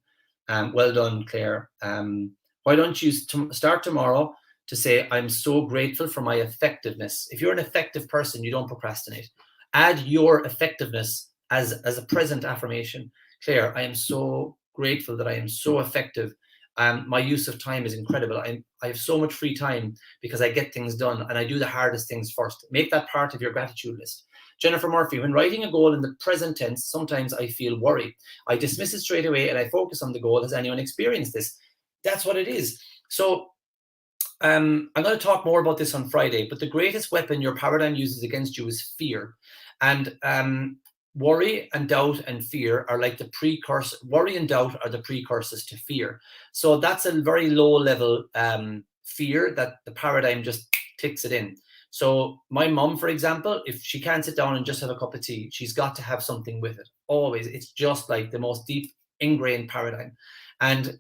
A: Well done, Claire. Why don't you start tomorrow to say, I'm so grateful for my effectiveness. If you're an effective person, you don't procrastinate. Add your effectiveness as a present affirmation. Claire, I am so grateful that I am so effective. My use of time is incredible. I have so much free time because I get things done and I do the hardest things first. Make that part of your gratitude list. Jennifer Murphy, when writing a goal in the present tense, sometimes I feel worry. I dismiss it straight away and I focus on the goal. Has anyone experienced this? That's what it is. So I'm going to talk more about this on Friday, but the greatest weapon your paradigm uses against you is fear. And worry and doubt and fear are like the precursor. Worry and doubt are the precursors to fear. So that's a very low level fear that the paradigm just clicks it in. So my mom, for example, if she can't sit down and just have a cup of tea, she's got to have something with it. Always. It's just like the most deep ingrained paradigm. And,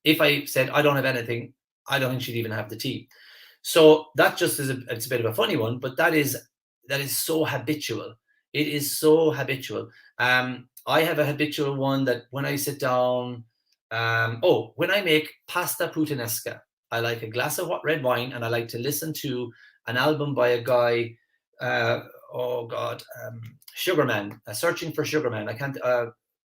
A: if I said I don't have anything, I don't think she'd even have the tea. So that just is it's a bit of a funny one, but that is so habitual. It is so habitual. I have a habitual one that when I sit down, when I make pasta puttanesca, I like a glass of red wine and I like to listen to an album by a guy, Sugarman, Searching for Sugarman.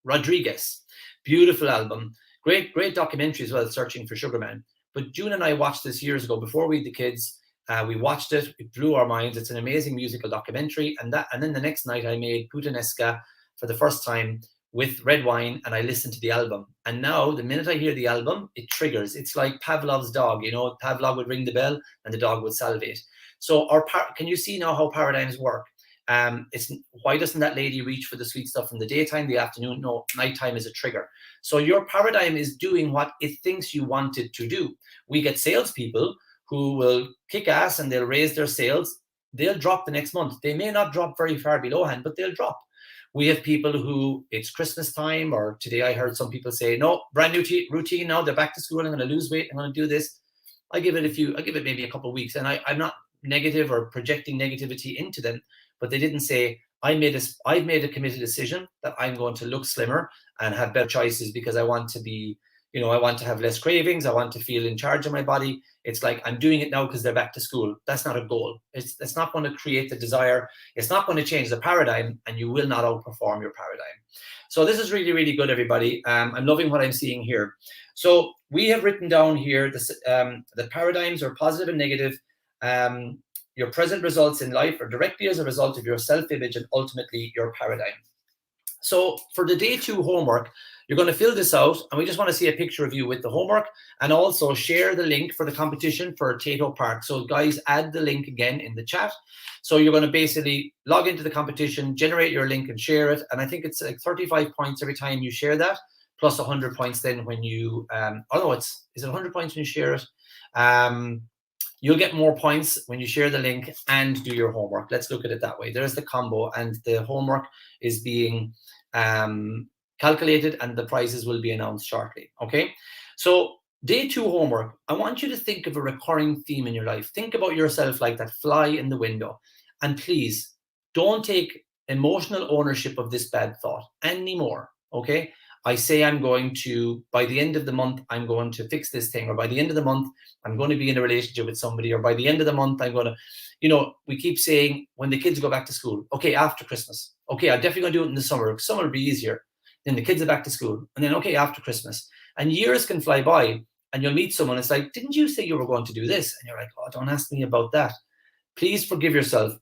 A: Rodriguez, beautiful album. Great documentary as well, Searching for Sugarman. But June and I watched this years ago before we had the kids. We watched it. It blew our minds. It's an amazing musical documentary. And then the next night I made puttanesca for the first time with red wine and I listened to the album. And now the minute I hear the album, it triggers. It's like Pavlov's dog. Pavlov would ring the bell and the dog would salivate. So can you see now how paradigms work? Why doesn't that lady reach for the sweet stuff in the daytime, the afternoon? No, nighttime is a trigger. So your paradigm is doing what it thinks you want it to do. We get salespeople who will kick ass and they'll raise their sales. They'll drop the next month. They may not drop very far belowhand, but they'll drop. We have people who it's Christmas time, or today I heard some people say, no, brand new routine now, they're back to school, I'm going to lose weight, I'm going to do this. I give it maybe a couple of weeks, and I'm not negative or projecting negativity into them, but they didn't say, I've made a committed decision that I'm going to look slimmer and have better choices because I want to be, I want to have less cravings. I want to feel in charge of my body. It's like, I'm doing it now because they're back to school. That's not a goal. It's not going to create the desire. It's not going to change the paradigm, and you will not outperform your paradigm. So this is really, really good, everybody. I'm loving what I'm seeing here. So we have written down here the paradigms are positive and negative. Your present results in life are directly as a result of your self-image and ultimately your paradigm. So for the day 2 homework, you're going to fill this out, and we just want to see a picture of you with the homework, and also share the link for the competition for Tato Park. So guys, add the link again in the chat. So you're going to basically log into the competition, generate your link and share it. And I think it's like 35 points every time you share that, plus 100 points then when you, is it 100 points when you share it? You'll get more points when you share the link and do your homework. Let's look at it that way. There's the combo, and the homework is being calculated, and the prizes will be announced shortly. Okay, so day 2 homework, I want you to think of a recurring theme in your life. Think about yourself like that fly in the window, and please don't take emotional ownership of this bad thought anymore. Okay, I say I'm going to, by the end of the month, I'm going to fix this thing, or by the end of the month, I'm going to be in a relationship with somebody, or by the end of the month, I'm going to, we keep saying when the kids go back to school, okay, after Christmas, okay, I'm definitely going to do it in the summer. Summer will be easier. Then the kids are back to school, and then, okay, after Christmas. And years can fly by, and you'll meet someone, it's like, didn't you say you were going to do this? And you're like, oh, don't ask me about that. Please forgive yourself.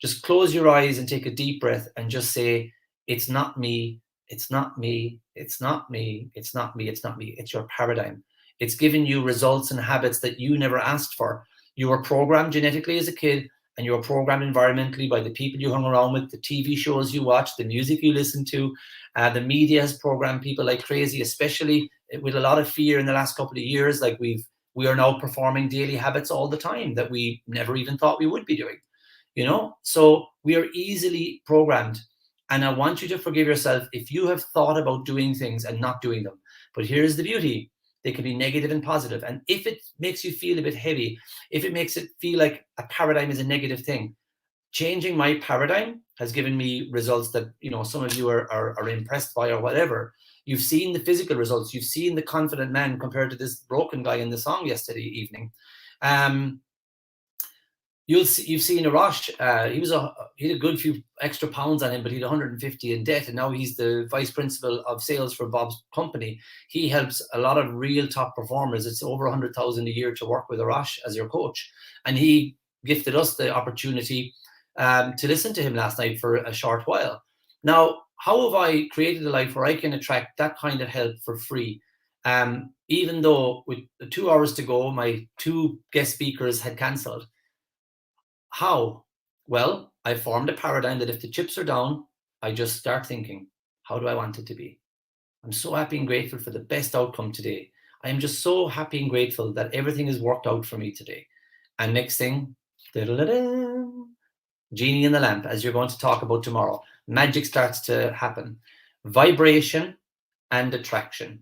A: Just close your eyes and take a deep breath and just say, it's not me. It's not me. It's not me. It's not me. It's not me. It's your paradigm. It's giving you results and habits that you never asked for. You were programmed genetically as a kid, and you were programmed environmentally by the people you hung around with, the TV shows you watched, the music you listened to. The media has programmed people like crazy, especially with a lot of fear in the last couple of years. Like we are now performing daily habits all the time that we never even thought we would be doing. So we are easily programmed. And I want you to forgive yourself if you have thought about doing things and not doing them. But here's the beauty. They can be negative and positive. And if it makes you feel a bit heavy, if it makes it feel like a paradigm is a negative thing, changing my paradigm has given me results that, some of you are impressed by or whatever. You've seen the physical results. You've seen the confident man compared to this broken guy in the song yesterday evening. You've seen Arash. He had a good few extra pounds on him, but he had 150 in debt, and now he's the vice principal of sales for Bob's company. He helps a lot of real top performers. It's over 100,000 a year to work with Arash as your coach, and he gifted us the opportunity to listen to him last night for a short while. Now, how have I created a life where I can attract that kind of help for free? Even though with 2 hours to go, my 2 guest speakers had cancelled. How? Well, I formed a paradigm that if the chips are down, I just start thinking, how do I want it to be? I'm so happy and grateful for the best outcome today. I am just so happy and grateful that everything has worked out for me today. And next thing, genie in the lamp, as you're going to talk about tomorrow, magic starts to happen. Vibration and attraction.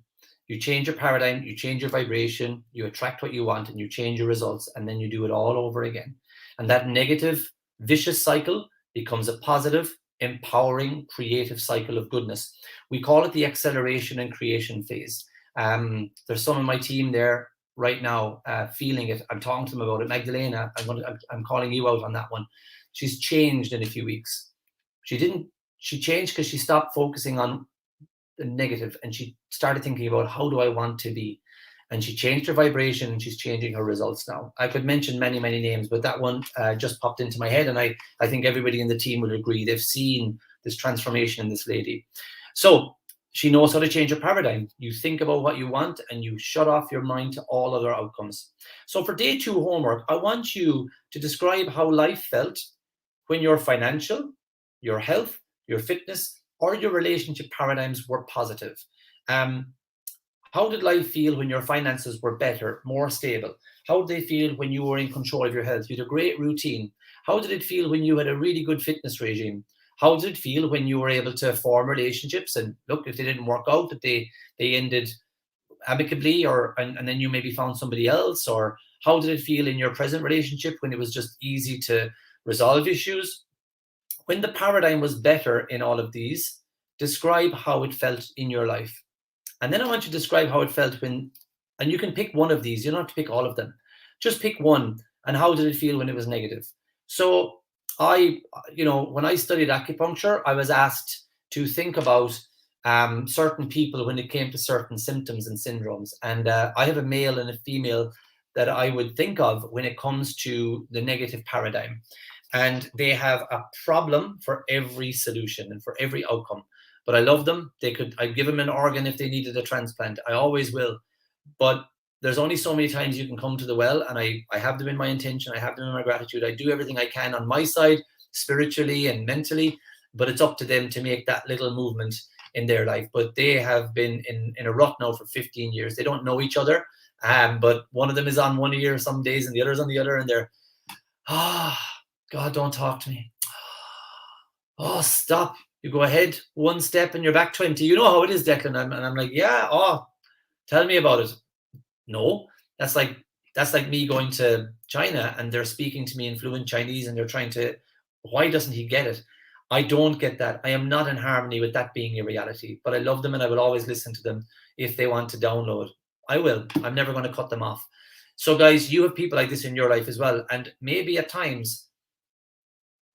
A: You change your paradigm, you change your vibration, you attract what you want, and you change your results, and then you do it all over again. And that negative, vicious cycle becomes a positive, empowering, creative cycle of goodness. We call it the acceleration and creation phase. There's some of my team there right now feeling it. I'm talking to them about it. Magdalena, I'm calling you out on that one. She's changed in a few weeks. She changed because she stopped focusing on the negative, and she started thinking about, how do I want to be? And she changed her vibration, and she's changing her results now. I could mention many, many names, but that one just popped into my head, and I think everybody in the team will agree. They've seen this transformation in this lady. So she knows how to change her paradigm. You think about what you want, and you shut off your mind to all other outcomes. So for day 2 homework, I want you to describe how life felt when your financial, your health, your fitness, or your relationship paradigms were positive. How did life feel when your finances were better, more stable? How did they feel when you were in control of your health? You had a great routine. How did it feel when you had a really good fitness regime? How did it feel when you were able to form relationships? And look, if they didn't work out, that they ended amicably, and then you maybe found somebody else? Or how did it feel in your present relationship when it was just easy to resolve issues? When the paradigm was better in all of these, describe how it felt in your life. And then I want you to describe how it felt when, and you can pick one of these, you don't have to pick all of them. Just pick one. And how did it feel when it was negative? So when I studied acupuncture, I was asked to think about certain people when it came to certain symptoms and syndromes. And I have a male and a female that I would think of when it comes to the negative paradigm. And they have a problem for every solution and for every outcome. But I love them. I'd give them an organ if they needed a transplant. I always will. But there's only so many times you can come to the well, and I have them in my intention. I have them in my gratitude. I do everything I can on my side, spiritually and mentally, but it's up to them to make that little movement in their life. But they have been in a rut now for 15 years. They don't know each other, but one of them is on one ear some days and the other's on the other, and they're, God, don't talk to me. Oh, stop. You go ahead one step and you're back 20. You know how it is, Declan. And I'm like, yeah, tell me about it. No, that's like me going to China and they're speaking to me in fluent Chinese and they're trying to, why doesn't he get it? I don't get that. I am not in harmony with that being a reality, but I love them and I will always listen to them. If they want to download, I will. I'm never going to cut them off. So guys, you have people like this in your life as well. And maybe at times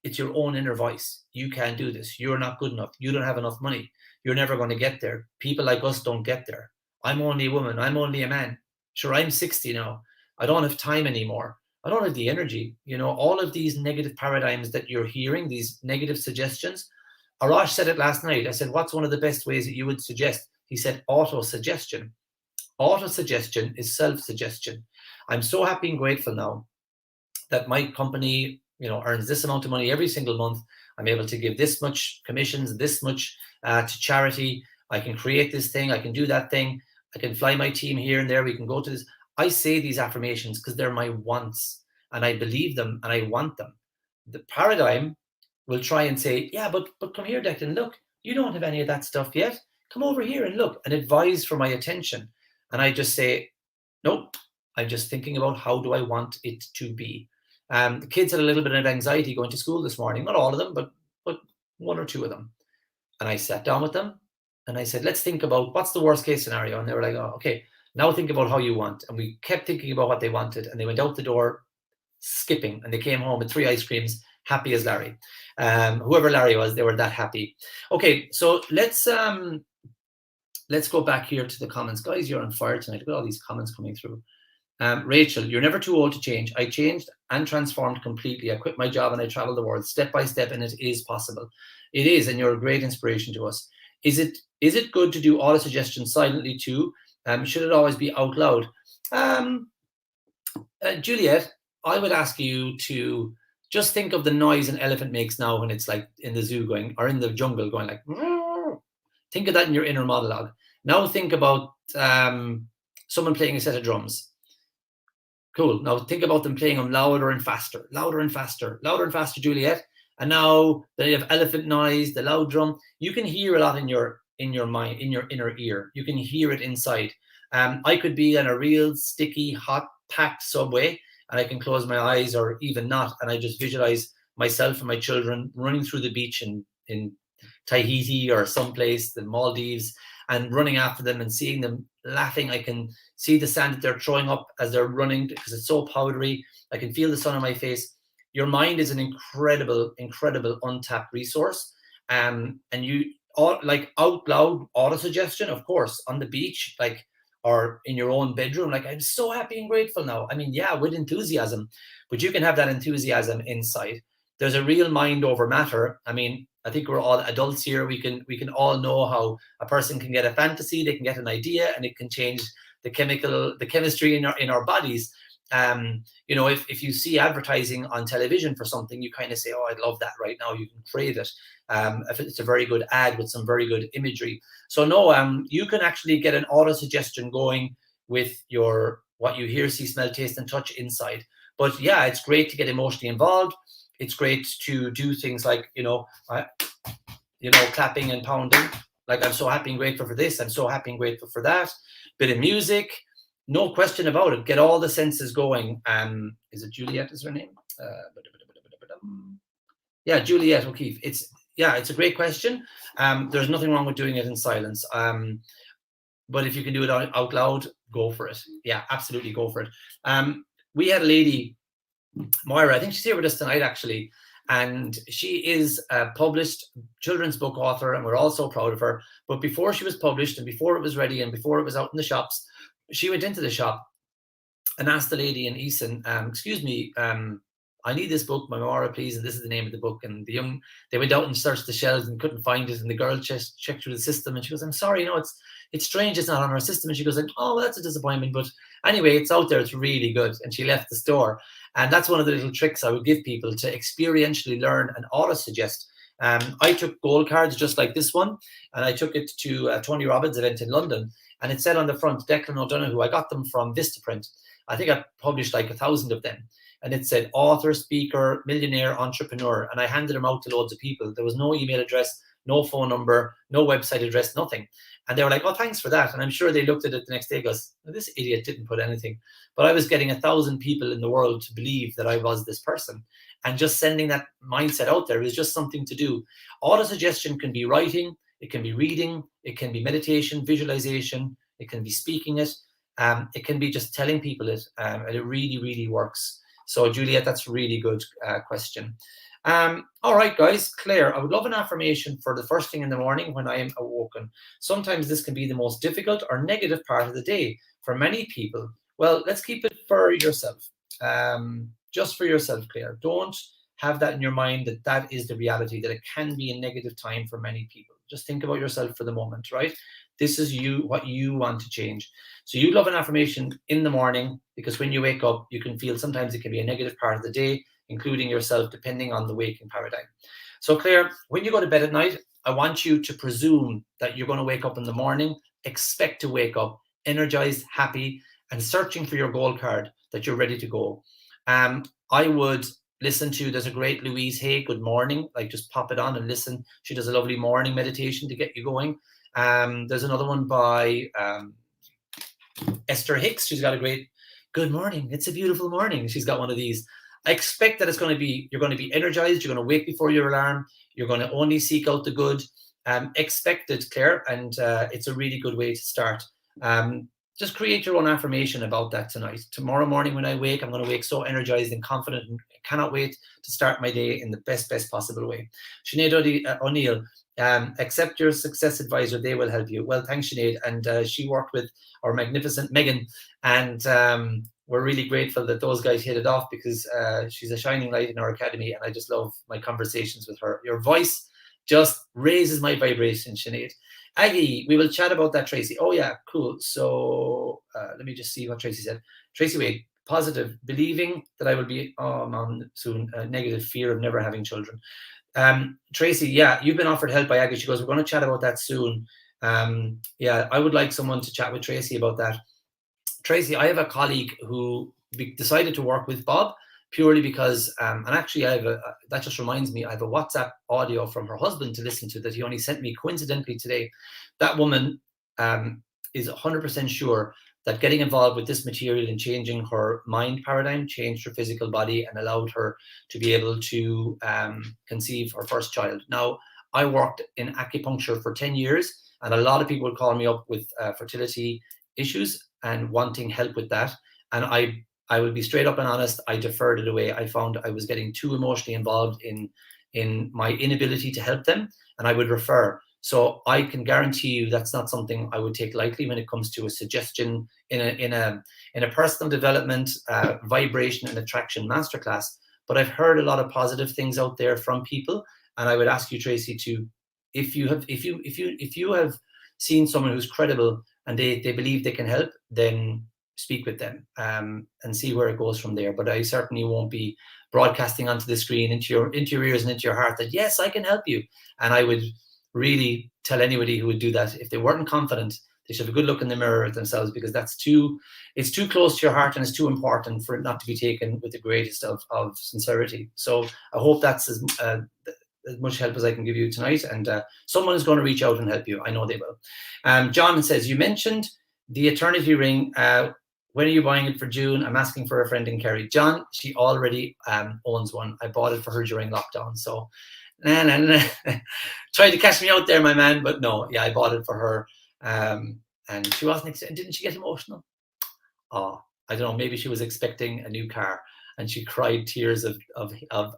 A: it's your own inner voice. You can't do this. You're not good enough. You don't have enough money. You're never going to get there. People like us don't get there. I'm only a woman. I'm only a man. Sure, I'm 60 now. I don't have time anymore. I don't have the energy. All of these negative paradigms that you're hearing, these negative suggestions. Arash said it last night. I said, what's one of the best ways that you would suggest? He said, auto-suggestion. Auto-suggestion is self-suggestion. I'm so happy and grateful now that my company, earns this amount of money every single month. I'm able to give this much commissions, this much to charity. I can create this thing. I can do that thing. I can fly my team here and there. We can go to this. I say these affirmations because they're my wants and I believe them and I want them. The paradigm will try and say, yeah, but come here, Declan, look, you don't have any of that stuff yet. Come over here and look and advise for my attention. And I just say, nope, I'm just thinking about how do I want it to be. The kids had a little bit of anxiety going to school this morning. Not all of them, but one or two of them. And I sat down with them and I said, let's think about what's the worst case scenario. And they were like, oh, okay, now think about how you want. And we kept thinking about what they wanted. And they went out the door skipping and they came home with 3 ice creams, happy as Larry. Whoever Larry was, they were that happy. Okay, so let's go back here to the comments. Guys, you're on fire tonight. Look at all these comments coming through. Rachel, you're never too old to change. I changed and transformed completely. I quit my job and I traveled the world step by step, and it is possible. It is, and you're a great inspiration to us. Is it good to do auto suggestion silently too? Should it always be out loud? Juliet, I would ask you to just think of the noise an elephant makes now when it's like in the zoo going, or in the jungle going like, think of that in your inner monologue. Now think about someone playing a set of drums. Cool. Now think about them playing them louder and faster, louder and faster, louder and faster, Juliet. And now that you have elephant noise, the loud drum, you can hear a lot in your mind, in your inner ear. You can hear it inside. I could be in a real sticky, hot, packed subway, and I can close my eyes or even not, and I just visualize myself and my children running through the beach in Tahiti or someplace, the Maldives, and running after them and seeing them laughing. I can see the sand that they're throwing up as they're running because it's so powdery. I can feel the sun on my face. Your mind is an incredible, incredible untapped resource. And you all like out loud auto suggestion, of course, on the beach, like, or in your own bedroom. Like, I'm so happy and grateful now. I mean, yeah, with enthusiasm, but you can have that enthusiasm inside. There's a real mind over matter. I mean, I think we're all adults here. We can all know how a person can get a fantasy, they can get an idea, and it can change the chemistry in our bodies. If you see advertising on television for something, you kind of say, oh, I'd love that right now. You can crave it. If it's a very good ad with some very good imagery. So no, you can actually get an auto suggestion going with what you hear, see, smell, taste, and touch inside. But yeah, it's great to get emotionally involved. It's great to do things like, you know, clapping and pounding. Like, I'm so happy and grateful for this. I'm so happy and grateful for that. Bit of music, no question about it. Get all the senses going. Is it Juliet? Is her name? Yeah, Juliet O'Keefe. It's a great question. There's nothing wrong with doing it in silence. But if you can do it out loud, go for it. Yeah, absolutely go for it. We had a lady, Moira, I think she's here with us tonight, actually. And she is a published children's book author, and we're all so proud of her. But before she was published and before it was ready and before it was out in the shops, she went into the shop and asked the lady in Easton, excuse me, I need this book, my Moira, please, and this is the name of the book. And they went out and searched the shelves and couldn't find it. And the girl checked through the system, and she goes, I'm sorry, it's strange, it's not on our system. And she goes, like, oh, well, that's a disappointment. But anyway, it's out there, it's really good. And she left the store. And that's one of the little tricks I would give people to experientially learn and auto-suggest. I took gold cards just like this one, and I took it to Tony Robbins' event in London. And it said on the front, Declan O'Donoghue. I got them from Vistaprint. I think I published like 1,000 of them. And it said author, speaker, millionaire, entrepreneur. And I handed them out to loads of people. There was no email address, no phone number, no website address, nothing. And they were like, oh, thanks for that. And I'm sure they looked at it the next day and goes, this idiot didn't put anything. But I was getting 1,000 people in the world to believe that I was this person. And just sending that mindset out there is just something to do. Auto-suggestion can be writing, it can be reading, it can be meditation, visualization, it can be speaking it. It can be just telling people it, and it really, really works. So, Juliet, that's a really good question. All right, guys. Claire, I would love an affirmation for the first thing in the morning when I am awoken. Sometimes this can be the most difficult or negative part of the day for many people. Well, let's keep it for yourself. Just for yourself, Claire. Don't have that in your mind that is the reality, that it can be a negative time for many people. Just think about yourself for the moment, right? This is you, what you want to change. So you love an affirmation in the morning, because when you wake up, you can feel sometimes it can be a negative part of the day, including yourself, depending on the waking paradigm. So Claire, when you go to bed at night, I want you to presume that you're going to wake up in the morning, expect to wake up energized, happy, and searching for your gold card that you're ready to go. I would listen to, there's a great Louise Hay, Good Morning, like just pop it on and listen. She does a lovely morning meditation to get you going. There's another one by Esther Hicks. She's got a great Good Morning, it's a beautiful morning. She's got one of these. I expect that you're going to be energized. You're going to wake before your alarm. You're going to only seek out the good. Expect it, Claire, and it's a really good way to start. Just create your own affirmation about that tonight. Tomorrow morning when I wake, I'm going to wake so energized and confident, and I cannot wait to start my day in the best possible way. Sinead O'Neill, accept your success advisor. They will help you. Well, thanks, Sinead. And she worked with our magnificent Megan, and we're really grateful that those guys hit it off, because she's a shining light in our academy, and I just love my conversations with her. Your voice just raises my vibration, Sinead. Aggie, we will chat about that, Tracy. Oh, yeah, cool. So let me just see what Tracy said. Tracy Wade, positive, believing that I will be mom soon, negative, fear of never having children. Tracy, yeah, you've been offered help by Aggie. She goes, we're going to chat about that soon. Yeah, I would like someone to chat with Tracy about that. Tracy, I have a colleague who decided to work with Bob purely because, and actually that just reminds me, I have a WhatsApp audio from her husband to listen to that he only sent me coincidentally today. That woman is 100% sure that getting involved with this material and changing her mind paradigm changed her physical body and allowed her to be able to conceive her first child. Now, I worked in acupuncture for 10 years, and a lot of people would call me up with fertility issues and wanting help with that. And I would be straight up and honest, I deferred it away. I found I was getting too emotionally involved in my inability to help them, and I would refer. So I can guarantee you that's not something I would take lightly when it comes to a suggestion in a personal development, vibration and attraction masterclass. But I've heard a lot of positive things out there from people, and I would ask you, Tracy, to if you have seen someone who's credible and they believe they can help, then speak with them and see where it goes from there. But I certainly won't be broadcasting onto the screen into your ears and into your heart that yes, I can help you. And I would really tell anybody who would do that, if they weren't confident, they should have a good look in the mirror at themselves, because it's too close to your heart and it's too important for it not to be taken with the greatest of sincerity. So I hope that's as much help as I can give you tonight, and someone is going to reach out and help you. I know they will. John says, you mentioned the eternity ring. When are you buying it for June? I'm asking for a friend in Kerry. John, she already owns one. I bought it for her during lockdown. So, nah. Tried to catch me out there, my man, but no, yeah, I bought it for her. And she wasn't, didn't she get emotional? Oh, I don't know, maybe she was expecting a new car and she cried tears of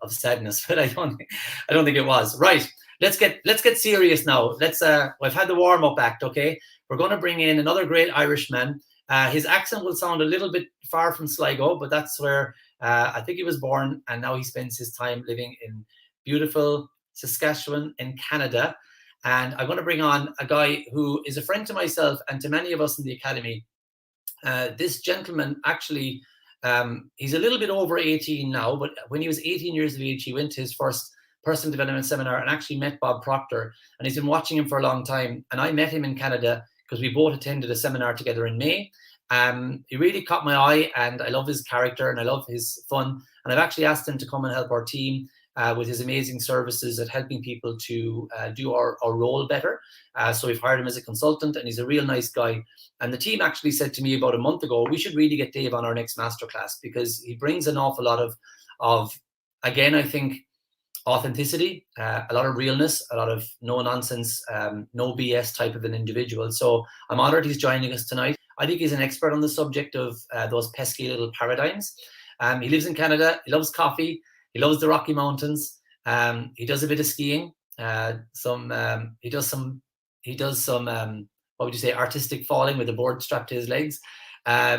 A: sadness, but I don't think it was. Right. Let's get serious now. I've had the warm-up act, okay? We're going to bring in another great Irishman. His accent will sound a little bit far from Sligo, but that's where I think he was born, and now he spends his time living in beautiful Saskatchewan in Canada. And I'm going to bring on a guy who is a friend to myself and to many of us in the Academy. This gentleman actually, he's a little bit over 18 now, but when he was 18 years of age, he went to his first personal development seminar and actually met Bob Proctor. And he's been watching him for a long time. And I met him in Canada because we both attended a seminar together in May. He really caught my eye, and I love his character and I love his fun. And I've actually asked him to come and help our team with his amazing services at helping people to do our role better. So we've hired him as a consultant, and he's a real nice guy. And the team actually said to me about a month ago, we should really get Dave on our next masterclass because he brings an awful lot of again, I think, authenticity, a lot of realness, a lot of no nonsense, no BS type of an individual. So I'm honored he's joining us tonight. I think he's an expert on the subject of those pesky little paradigms. He lives in Canada. He loves coffee. He loves the Rocky Mountains. He does a bit of skiing. He does some what would you say, artistic falling with a board strapped to his legs.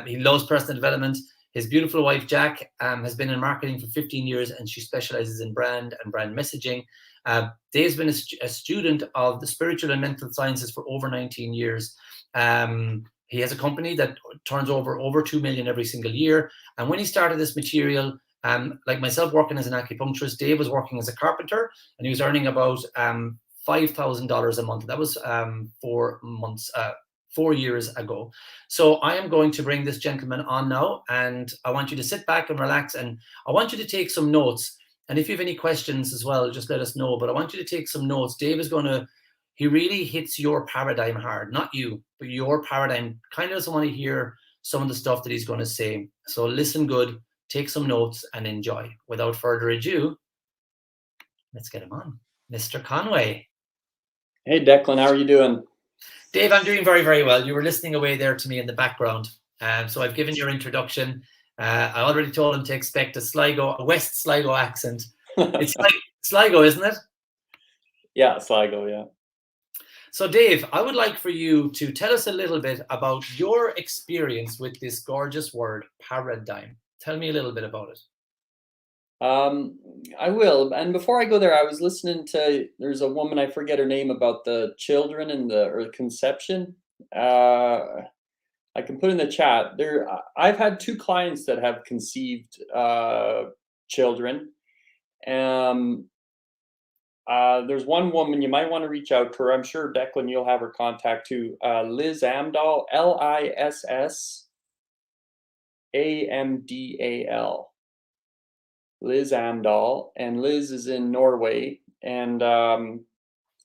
A: He loves personal development. His beautiful wife, Jack, has been in marketing for 15 years, and she specializes in brand and brand messaging. Dave's been a student of the spiritual and mental sciences for over 19 years. He has a company that turns over 2 million every single year. And when he started this material, like myself working as an acupuncturist, Dave was working as a carpenter, and he was earning about $5,000 a month. That was 4 years ago. So I am going to bring this gentleman on now, and I want you to sit back and relax, and I want you to take some notes. And if you have any questions as well, just let us know. But I want you to take some notes. Dave is he really hits your paradigm hard, not you, but your paradigm. Kind of doesn't want to hear some of the stuff that he's going to say. So listen good, take some notes, and enjoy. Without further ado, let's get him on. Mr. Conway.
B: Hey, Declan, how are you doing?
A: Dave, I'm doing very, very well. You were listening away there to me in the background. So I've given your introduction. I already told him to expect a West Sligo accent. It's like Sligo, isn't it?
B: Yeah, Sligo, yeah.
A: So Dave, I would like for you to tell us a little bit about your experience with this gorgeous word, paradigm. Tell me a little bit about it.
B: I will. And before I go there, I was listening to, there's a woman, I forget her name, about the children and the conception. I can put in the chat there. I've had 2 clients that have conceived children. There's one woman, you might want to reach out to her. I'm sure, Declan, you'll have her contact too. Liz Amdahl, LISSAMDAL. Liz Amdahl, and Liz is in Norway, and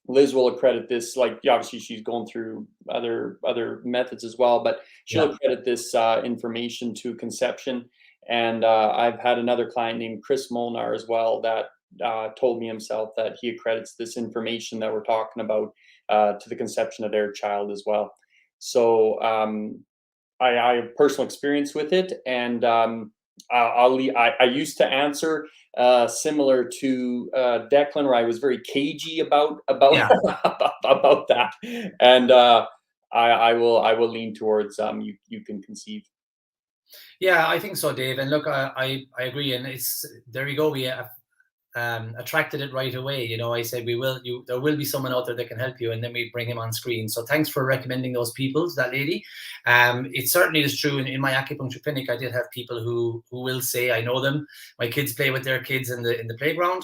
B: Liz will accredit this. Like, obviously she's going through other methods as well, but she'll accredit this information to conception. And I've had another client named Chris Molnar as well that told me himself that he accredits this information that we're talking about to the conception of their child as well. So I have personal experience with it, and I used to answer similar to Declan, where I was very cagey about about that, and I will lean towards you can conceive.
A: Yeah, I think so, Dave. And look, I agree, and there you go. We attracted it right away. You know, I said there will be someone out there that can help you, and then we bring him on screen. So thanks for recommending those people to that lady. It certainly is true. In my acupuncture clinic, I did have people who will say, I know them. My kids play with their kids in the playground,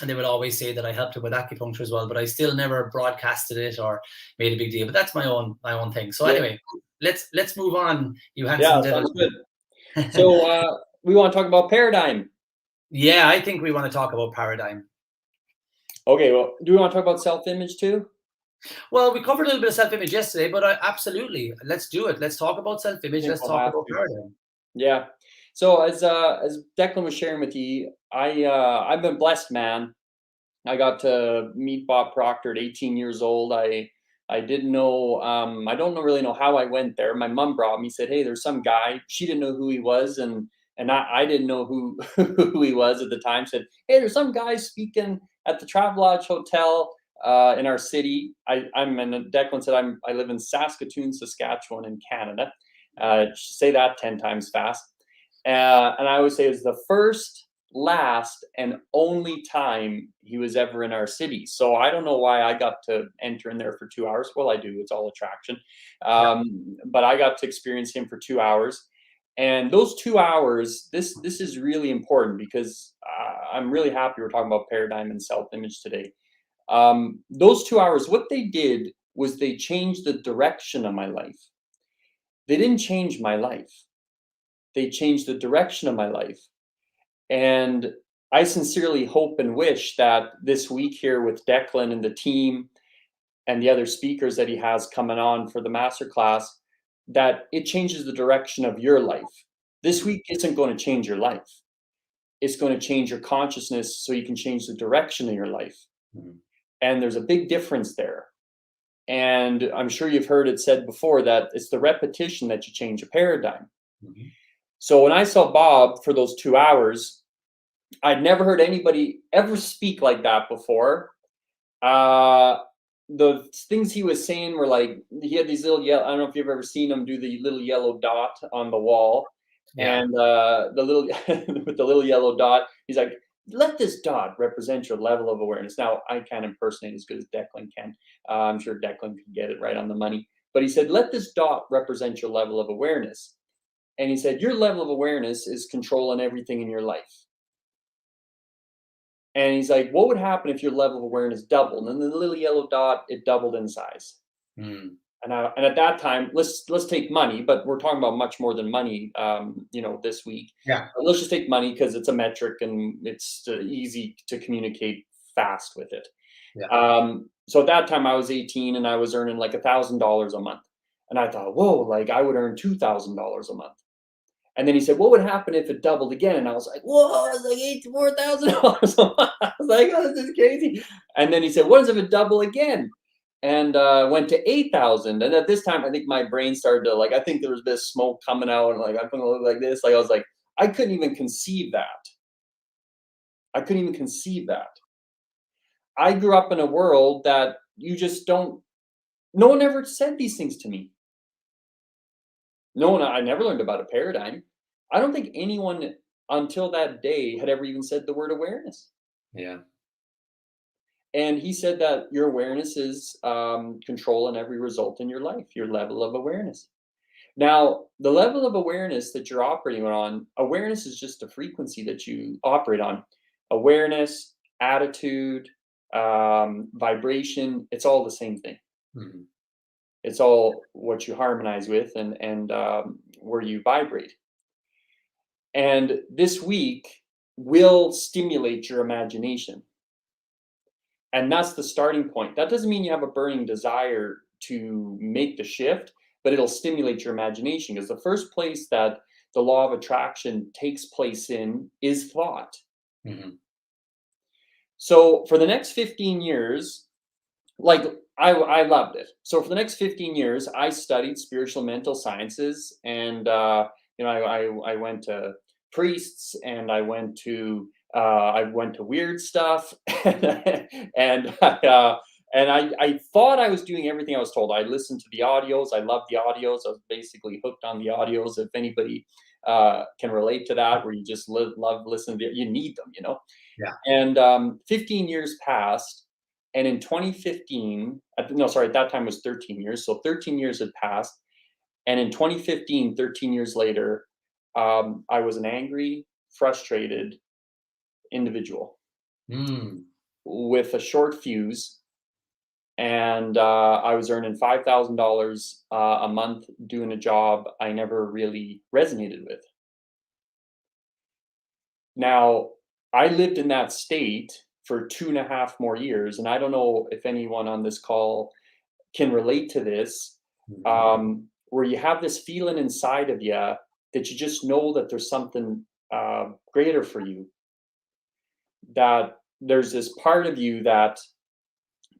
A: and they would always say that I helped them with acupuncture as well. But I still never broadcasted it or made a big deal. But that's my own thing. So anyway, let's move on. You handsome devil.
B: Sounds good. So we want to talk about paradigm.
A: Yeah, I think we want to talk about paradigm.
B: Okay, well, do we want to talk about self-image too?
A: Well, we covered a little bit of self-image yesterday, but absolutely, let's do it. Let's talk about
B: I
A: self-image.
B: think
A: Let's
B: we'll
A: talk
B: have
A: about
B: to.
A: paradigm.
B: Yeah. So as Declan was sharing with you, I've been blessed, man. I got to meet Bob Proctor at 18 years old. I didn't know I don't really know how I went there. My mom brought me, said, "Hey, there's some guy." She didn't know who he was, and I didn't know who who he was at the time. Said, "Hey, there's some guy speaking at the Travelodge Hotel in our city." I'm in Declan said I live in Saskatoon, Saskatchewan, in Canada. Say that 10 times fast. And I would say it was the first, last, and only time he was ever in our city. So I don't know why I got to enter in there for 2 hours. Well, I do. It's all attraction.
A: Yeah.
B: But I got to experience him for 2 hours. And those 2 hours, this is really important because I'm really happy we're talking about paradigm and self-image today. Those 2 hours, what they did was they changed the direction of my life. They didn't change my life. They changed the direction of my life. And I sincerely hope and wish that this week here with Declan and the team and the other speakers that he has coming on for the masterclass, that it changes the direction of your life. This week isn't going to change your life. It's going to change your consciousness so you can change the direction of your life.
A: Mhm.
B: And there's a big difference there. And I'm sure you've heard it said before that it's the repetition that you change a paradigm.
A: Mhm.
B: So when I saw Bob for those 2 hours, I'd never heard anybody ever speak like that before. Uh, the things he was saying were like he had these little yellow. I don't know if you've ever seen him do the little yellow dot on the wall,
A: Yeah.
B: and the little with the little yellow dot. He's like, "Let this dot represent your level of awareness." Now, I can't impersonate as good as Declan can. I'm sure Declan could get it right on the money. But he said, "Let this dot represent your level of awareness." And he said, "Your level of awareness is controlling everything in your life." And he's like, "What would happen if your level of awareness doubled?" And then the little yellow dot, it doubled in size.
A: Mm.
B: And at that time, let's take money, but we're talking about much more than money, this week.
A: Yeah.
B: Let's just take money because it's a metric and it's easy to communicate fast with it.
A: Yeah.
B: So at that time, I was 18 and I was earning like $1,000 a month, and I thought, whoa, like I would earn $2,000 a month. And then he said, "What would happen if it doubled again?" And I was like, "Whoa!" I was like, $84,000 a month. I was like, "Oh, this is crazy." And then he said, "What if it double again?" And went to 8,000. And at this time, I think my brain started to like. I think there was a bit of smoke coming out, and like I'm gonna look like this. Like I was like, I couldn't even conceive that. I couldn't even conceive that. I grew up in a world that you just don't. No one ever said these things to me. No one. I never learned about a paradigm. I don't think anyone until that day had ever even said the word awareness.
A: Yeah.
B: And he said that your awareness is controlling every result in your life, your level of awareness. Now, the level of awareness that you're operating on, awareness is just a frequency that you operate on. Awareness, attitude, vibration, it's all the same thing.
A: Mhm.
B: It's all what you harmonize with and where you vibrate. And this week will stimulate your imagination. And that's the starting point. That doesn't mean you have a burning desire to make the shift, but it'll stimulate your imagination because the first place that the law of attraction takes place in is thought.
A: Mhm.
B: So for the next 15 years, like I loved it. So for the next 15 years, I studied spiritual mental sciences, and I went to priests, and I went to weird stuff, and I thought I was doing everything I was told. I listened to the audios. I loved the audios. I was basically hooked on the audios. If anybody can relate to that, where you just love listening to you need them, you know.
A: Yeah.
B: And 15 years passed, and in 2015, no, sorry, at that time was 13 years. So 13 years had passed. And in 2015, 13 years later, I was an angry, frustrated individual
A: Mm.
B: with a short fuse. And I was earning $5,000 a month doing a job I never really resonated with. Now, I lived in that state for 2.5 more years. And I don't know if anyone on this call can relate to this, where you have this feeling inside of you that you just know that there's something greater for you, that there's this part of you that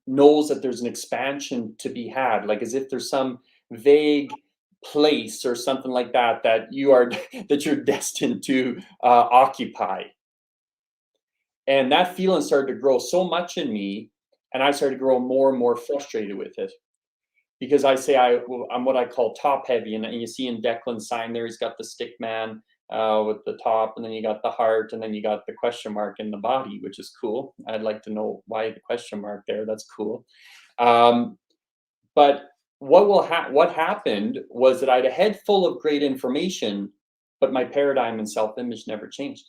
B: knows that there's an expansion to be had, like as if there's some vague place or something like that that you're destined to occupy. And that feeling started to grow so much in me, and I started to grow more and more frustrated with it, because I'm what I call top heavy, and you see in Declan's sign there, he's got the stick man with the top, and then you got the heart, and then you got the question mark in the body, which is cool. I'd like to know why the question mark there. That's cool. But what happened was that I had a head full of great information, but my paradigm and self-image never changed.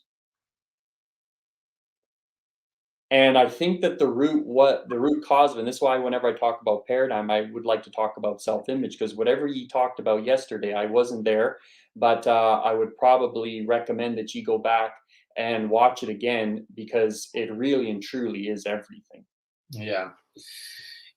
B: And I think that the root cause of it, and this is why whenever I talk about paradigm, I would like to talk about self-image, because whatever you talked about yesterday, I wasn't there, but I would probably recommend that you go back and watch it again, because it really and truly is everything.
A: Yeah.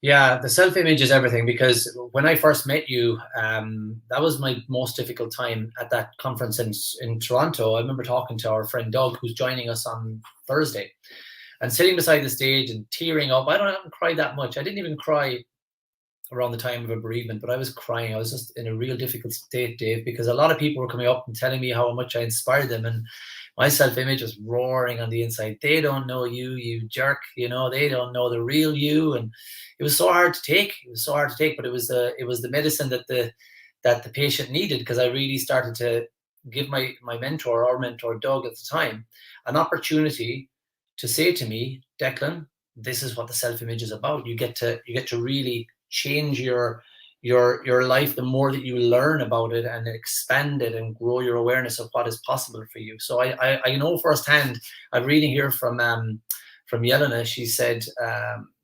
A: Yeah, the self-image is everything, because when I first met you, that was my most difficult time at that conference in Toronto. I remember talking to our friend Doug, who's joining us on Thursday, and sitting beside the stage and tearing up. I haven't cried that much. I didn't even cry around the time of a bereavement, but I was crying. I was just in a real difficult state, Dave, because a lot of people were coming up and telling me how much I inspired them, and my self-image was roaring on the inside. They don't know you, you jerk. They don't know the real you, and it was so hard to take. It was so hard to take, but it was the medicine that the patient needed, because I really started to give my mentor, our mentor Doug at the time, an opportunity to say to me, Declan, this is what the self-image is about. You get to really change your life the more that you learn about it and expand it and grow your awareness of what is possible for you. So I know firsthand. I'm reading here from Yelena. She said,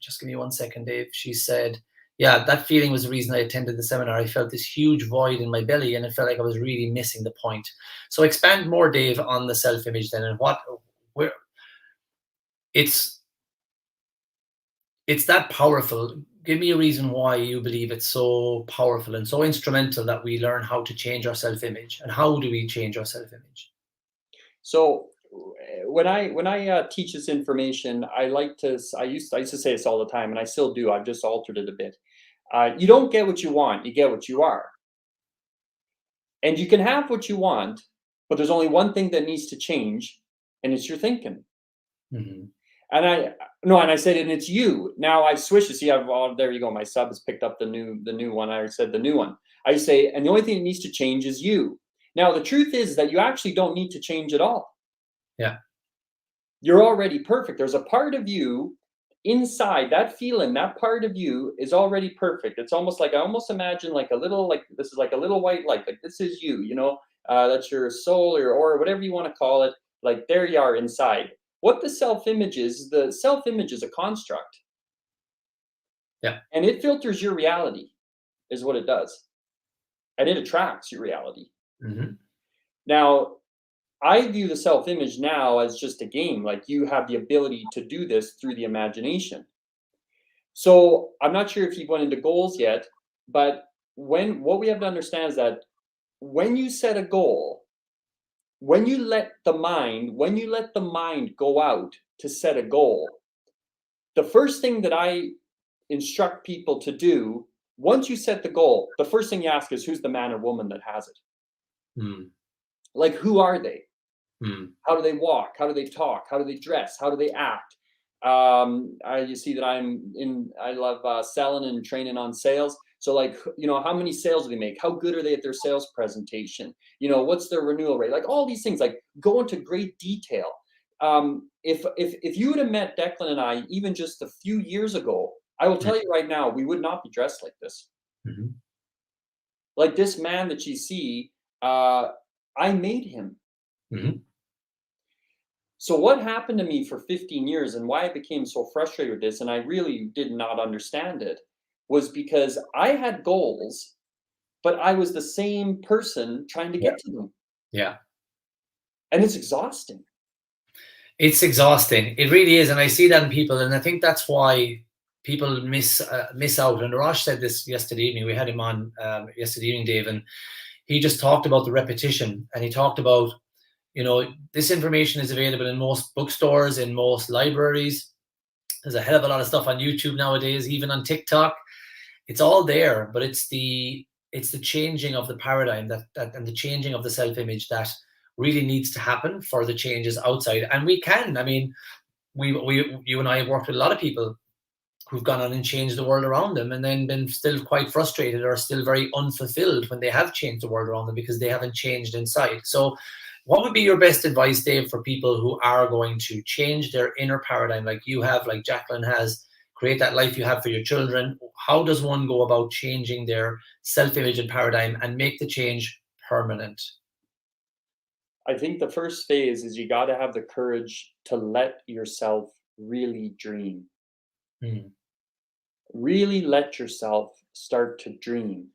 A: just give me 1 second, Dave. She said, yeah, that feeling was the reason I attended the seminar. I felt this huge void in my belly, and it felt like I was really missing the point. So expand more, Dave, on the self-image then, and where it's that powerful. Give me a reason why you believe it's so powerful and so instrumental that we learn how to change our self-image. And how do we change our self-image?
B: So when I teach this information, I used to say this all the time, and I still do. I've just altered it a bit. You don't get what you want, you get what you are. And you can have what you want, but there's only one thing that needs to change, and it's your thinking.
A: Mm-hmm.
B: And I said, and it's you. Now I've switched it. See, there you go. My sub has picked up the new one. I said the new one. I say, and the only thing that needs to change is you. Now the truth is that you actually don't need to change at all.
A: Yeah.
B: You're already perfect. There's a part of you inside, that feeling, that part of you is already perfect. It's almost like, I almost imagine like a little, like this is like a little white light, like this is you, that's your soul or whatever you want to call it. Like there you are inside. What the self-image is a construct.
A: Yeah.
B: And it filters your reality, is what it does. And it attracts your reality.
A: Mm-hmm.
B: Now, I view the self-image now as just a game. Like you have the ability to do this through the imagination. So I'm not sure if you've went into goals yet, but what we have to understand is that when you set a goal, when you let the mind go out to set a goal, the first thing that I instruct people to do, once you set the goal, the first thing you ask is, who's the man or woman that has it?
A: Mm.
B: Like, who are they?
A: Mm.
B: How do they walk? How do they talk? How do they dress? How do they act? You see that I love selling and training on sales. So like, how many sales do they make? How good are they at their sales presentation? What's their renewal rate? Like all these things, like go into great detail. If you would have met Declan and I, even just a few years ago, I will tell you right now, we would not be dressed like this.
A: Mm-hmm.
B: Like this man that you see, I made him.
A: Mm-hmm.
B: So what happened to me for 15 years and why I became so frustrated with this, and I really did not understand it, was because I had goals, but I was the same person trying to get to them.
A: Yeah.
B: And it's exhausting.
A: It's exhausting. It really is, and I see that in people, and I think that's why people miss out. And Rosh said this yesterday evening. We had him on yesterday evening, Dave, and he just talked about the repetition, and he talked about, this information is available in most bookstores, in most libraries. There's a hell of a lot of stuff on YouTube nowadays, even on TikTok. It's all there, but it's the changing of the paradigm that and the changing of the self-image that really needs to happen for the changes outside. And we can. I mean, you and I have worked with a lot of people who've gone on and changed the world around them, and then been still quite frustrated or still very unfulfilled when they have changed the world around them because they haven't changed inside. So what would be your best advice, Dave, for people who are going to change their inner paradigm like you have, like Jacqueline has, create that life you have for your children? How does one go about changing their self-image and paradigm and make the change permanent?
B: I think the first phase is you got to have the courage to let yourself really dream.
A: Hmm.
B: Really let yourself start to dream.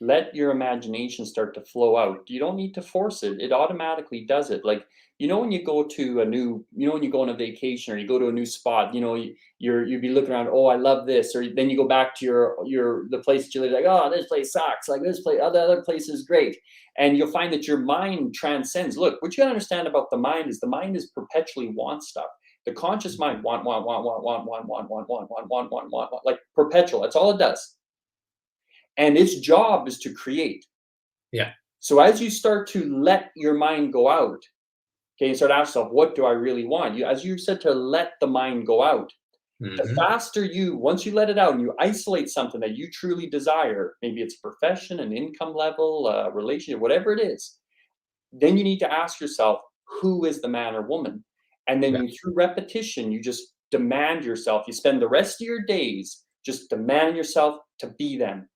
B: Let your imagination start to flow out. You don't need to force it. It automatically does it. Like, when you go to a new, when you go on a vacation or you go to a new spot, you'd be looking around, oh, I love this. Or then you go back to the place that you live, like, oh, this place sucks. Like this place, the other place is great. And you'll find that your mind transcends. Look, what you gotta understand about the mind is perpetually want stuff. The conscious mind want, like perpetual. That's all it does. And its job is to create.
A: Yeah.
B: So as you start to let your mind go out, okay, you start asking yourself, what do I really want? As you said, to let the mind go out. The
A: Hmm.
B: faster once you let it out and you isolate something that you truly desire, maybe it's a profession, an income level, a relationship, whatever it is, then you need to ask yourself, who is the man or woman? And then
A: Yeah.
B: through repetition, you just demand yourself. You spend the rest of your days just demanding yourself to be them.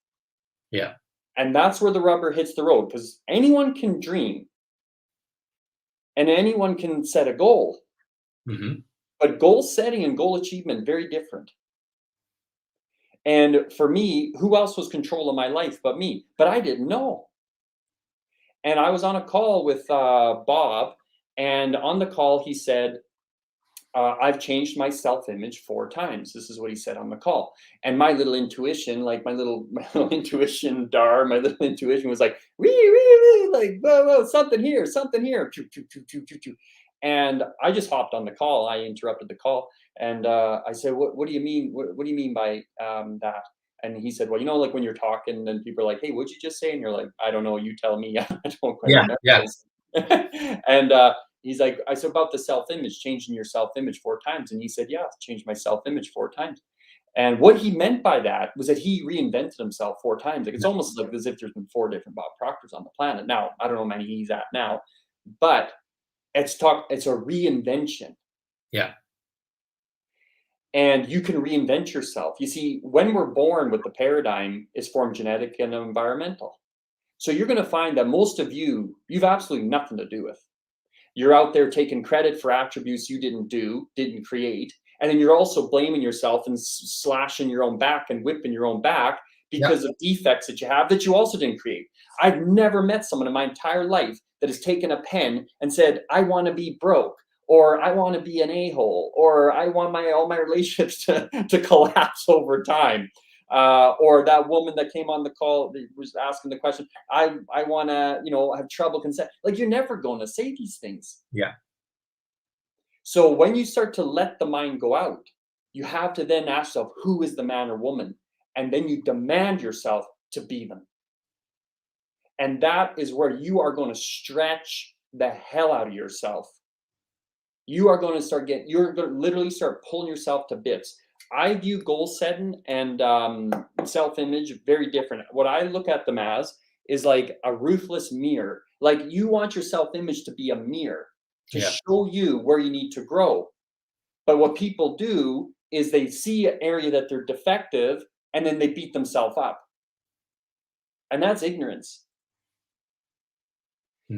A: Yeah.
B: And that's where the rubber hits the road, because anyone can dream and anyone can set a goal,
A: Hmm.
B: but goal setting and goal achievement very different. And for me, who else was controlling my life but me? But I didn't know. And I was on a call with Bob, and on the call he said, I've changed my self-image 4 times. This is what he said on the call. And my little intuition, like my little intuition dar, my little intuition was like, wee, wee, wee, like, whoa, whoa, something here, something here. Choo, choo, choo, choo, choo, choo. And I just hopped on the call. I interrupted the call. And I said, what do you mean? What do you mean by that? And he said, well, like when you're talking and people are like, hey, what'd you just say? And you're like, I don't know. You tell me. I don't quite
A: Yeah.
B: remember
A: Yeah.
B: this. And he's like, I said about the self-image, changing your self-image 4 times. And he said, yeah, I've changed my self-image 4 times. And what he meant by that was that he reinvented himself 4 times. Like, it's almost like as if there's been 4 different Bob Proctors on the planet. Now, I don't know how many he's at now, but it's a reinvention.
A: Yeah.
B: And you can reinvent yourself. You see, when we're born with the paradigm, is formed genetic and environmental. So you're going to find that most of you've absolutely nothing to do with. You're out there taking credit for attributes you didn't create. And then you're also blaming yourself and slashing your own back and whipping your own back
A: Yeah.
B: because of defects that you have that you also didn't create. I've never met someone in my entire life that has taken a pen and said, I want to be broke, or I want to be an a-hole, or I want all my relationships to collapse over time. Or that woman that came on the call that was asking the question, I want to, have trouble consent. Like, you're never going to say these things.
A: Yeah.
B: So when you start to let the mind go out, you have to then ask yourself, who is the man or woman? And then you demand yourself to be them. And that is where you are going to stretch the hell out of yourself. You're going to literally start pulling yourself to bits. I view goal setting and self-image very different. What I look at them as is like a ruthless mirror. Like, you want your self-image to be a mirror to
A: Yeah.
B: show you where you need to grow. But what people do is they see an area that they're defective and then they beat themselves up. And that's ignorance.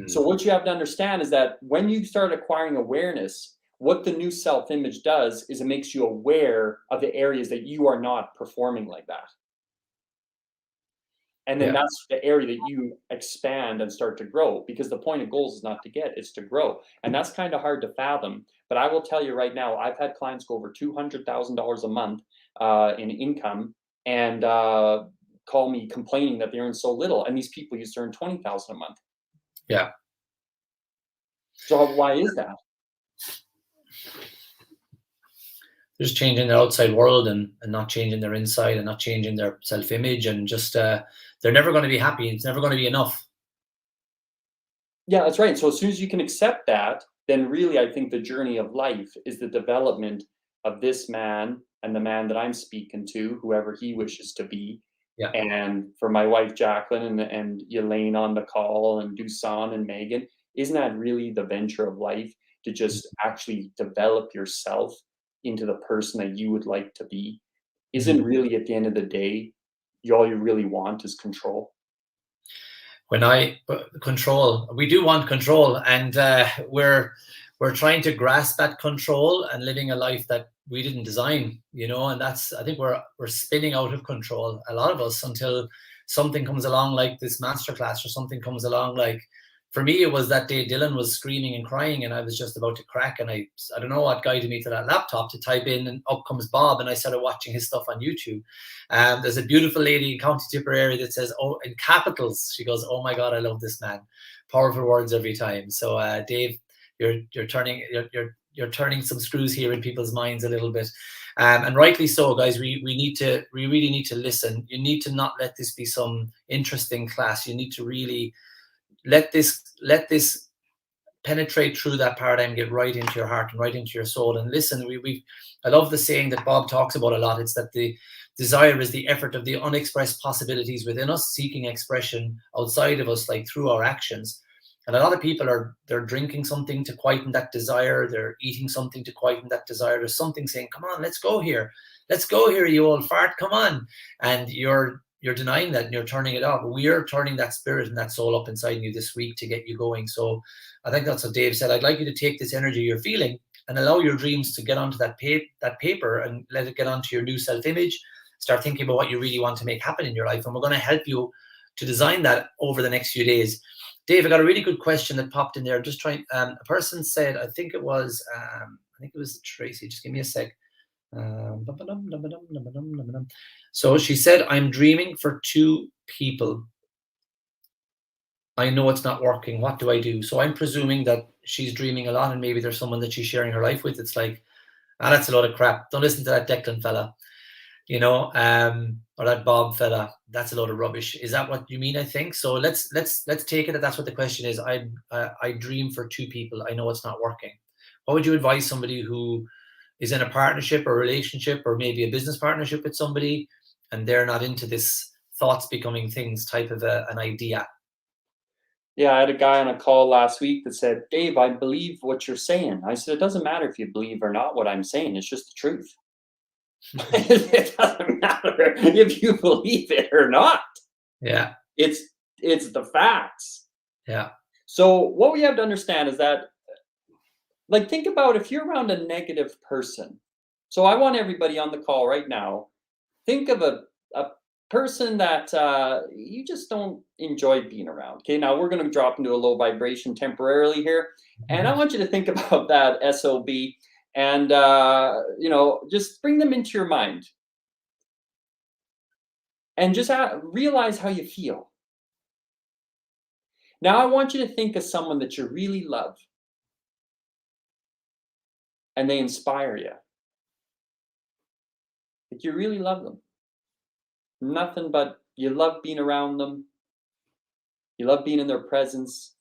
B: So
A: Hmm.
B: what you have to understand is that when you start acquiring awareness, what the new self-image does is it makes you aware of the areas that you are not performing like that. And then
A: Yeah.
B: that's the area that you expand and start to grow, because the point of goals is not to get, it's to grow. And that's kind of hard to fathom. But I will tell you right now, I've had clients go over $200,000 a month in income, and call me complaining that they earn so little. And these people used to earn 20,000 a month.
A: Yeah.
B: So why is that?
A: They're just changing their outside world and not changing their inside, and not changing their self-image, and just they're never going to be happy. It's never going to be enough.
B: Yeah, that's right. So as soon as you can accept that, then really I think the journey of life is the development of this man and the man that I'm speaking to, whoever he wishes to be.
A: Yeah.
B: And for my wife Jacqueline and Elaine on the call, and Dusan and Megan, isn't that really the venture of life, to just actually develop yourself into the person that you would like to be? Isn't really, at the end of the day, all you really want is control?
A: We do want control, and we're trying to grasp that control and living a life that we didn't design, and that's, I think we're spinning out of control, a lot of us, until something comes along like this masterclass, or something comes along like, for me, it was that day Dylan was screaming and crying, and I was just about to crack, and I don't know what guided me to that laptop to type in, and up comes Bob, and I started watching his stuff on YouTube. There's a beautiful lady in County Tipperary that says, "Oh," in capitals, she goes, "Oh my God, I love this man." Powerful words every time. So Dave, you're turning some screws here in people's minds a little bit, and rightly so, guys. We really need to listen. You need to not let this be some interesting class. You need to really let this penetrate through that paradigm, get right into your heart and right into your soul, and listen. I love the saying that Bob talks about a lot. It's that the desire is the effort of the unexpressed possibilities within us, seeking expression outside of us, like through our actions. And a lot of people they're drinking something to quieten that desire, they're eating something to quieten that desire. There's something saying, "Come on, let's go here, you old fart, come on." And you're denying that, and you're turning it off. We are turning that spirit and that soul up inside you this week to get you going. So I think that's what Dave said. I'd like you to take this energy you're feeling and allow your dreams to get onto that paper, and let it get onto your new self-image. Start thinking about what you really want to make happen in your life. And we're going to help you to design that over the next few days. Dave, I got a really good question that popped in there. Just trying, a person said, I think it was Tracy. Just give me a sec. So she said, "I'm dreaming for 2 people. I know it's not working. What do I do?" So I'm presuming that she's dreaming a lot, and maybe there's someone that she's sharing her life with. It's like, that's a load of crap. Don't listen to that Declan fella, or that Bob fella. That's a load of rubbish. Is that what you mean? I think so. Let's take it that's what the question is. I dream for 2 people. I know it's not working. What would you advise somebody who is in a partnership or relationship, or maybe a business partnership with somebody, and they're not into this thoughts becoming things type of an idea?
B: Yeah, I had a guy on a call last week that said, "Dave, I believe what you're saying." I said, "It doesn't matter if you believe or not what I'm saying. It's just the truth." It doesn't matter if you believe it or not.
A: Yeah.
B: It's the facts.
A: Yeah.
B: So what we have to understand is that, like, think about if you're around a negative person. So I want everybody on the call right now, think of a person that you just don't enjoy being around. Okay, now we're going to drop into a low vibration temporarily here, and I want you to think about that SOB, and just bring them into your mind, and just realize how you feel. Now I want you to think of someone that you really love, and they inspire you. Like, you really love them. Nothing but you love being around them. You love being in their presence.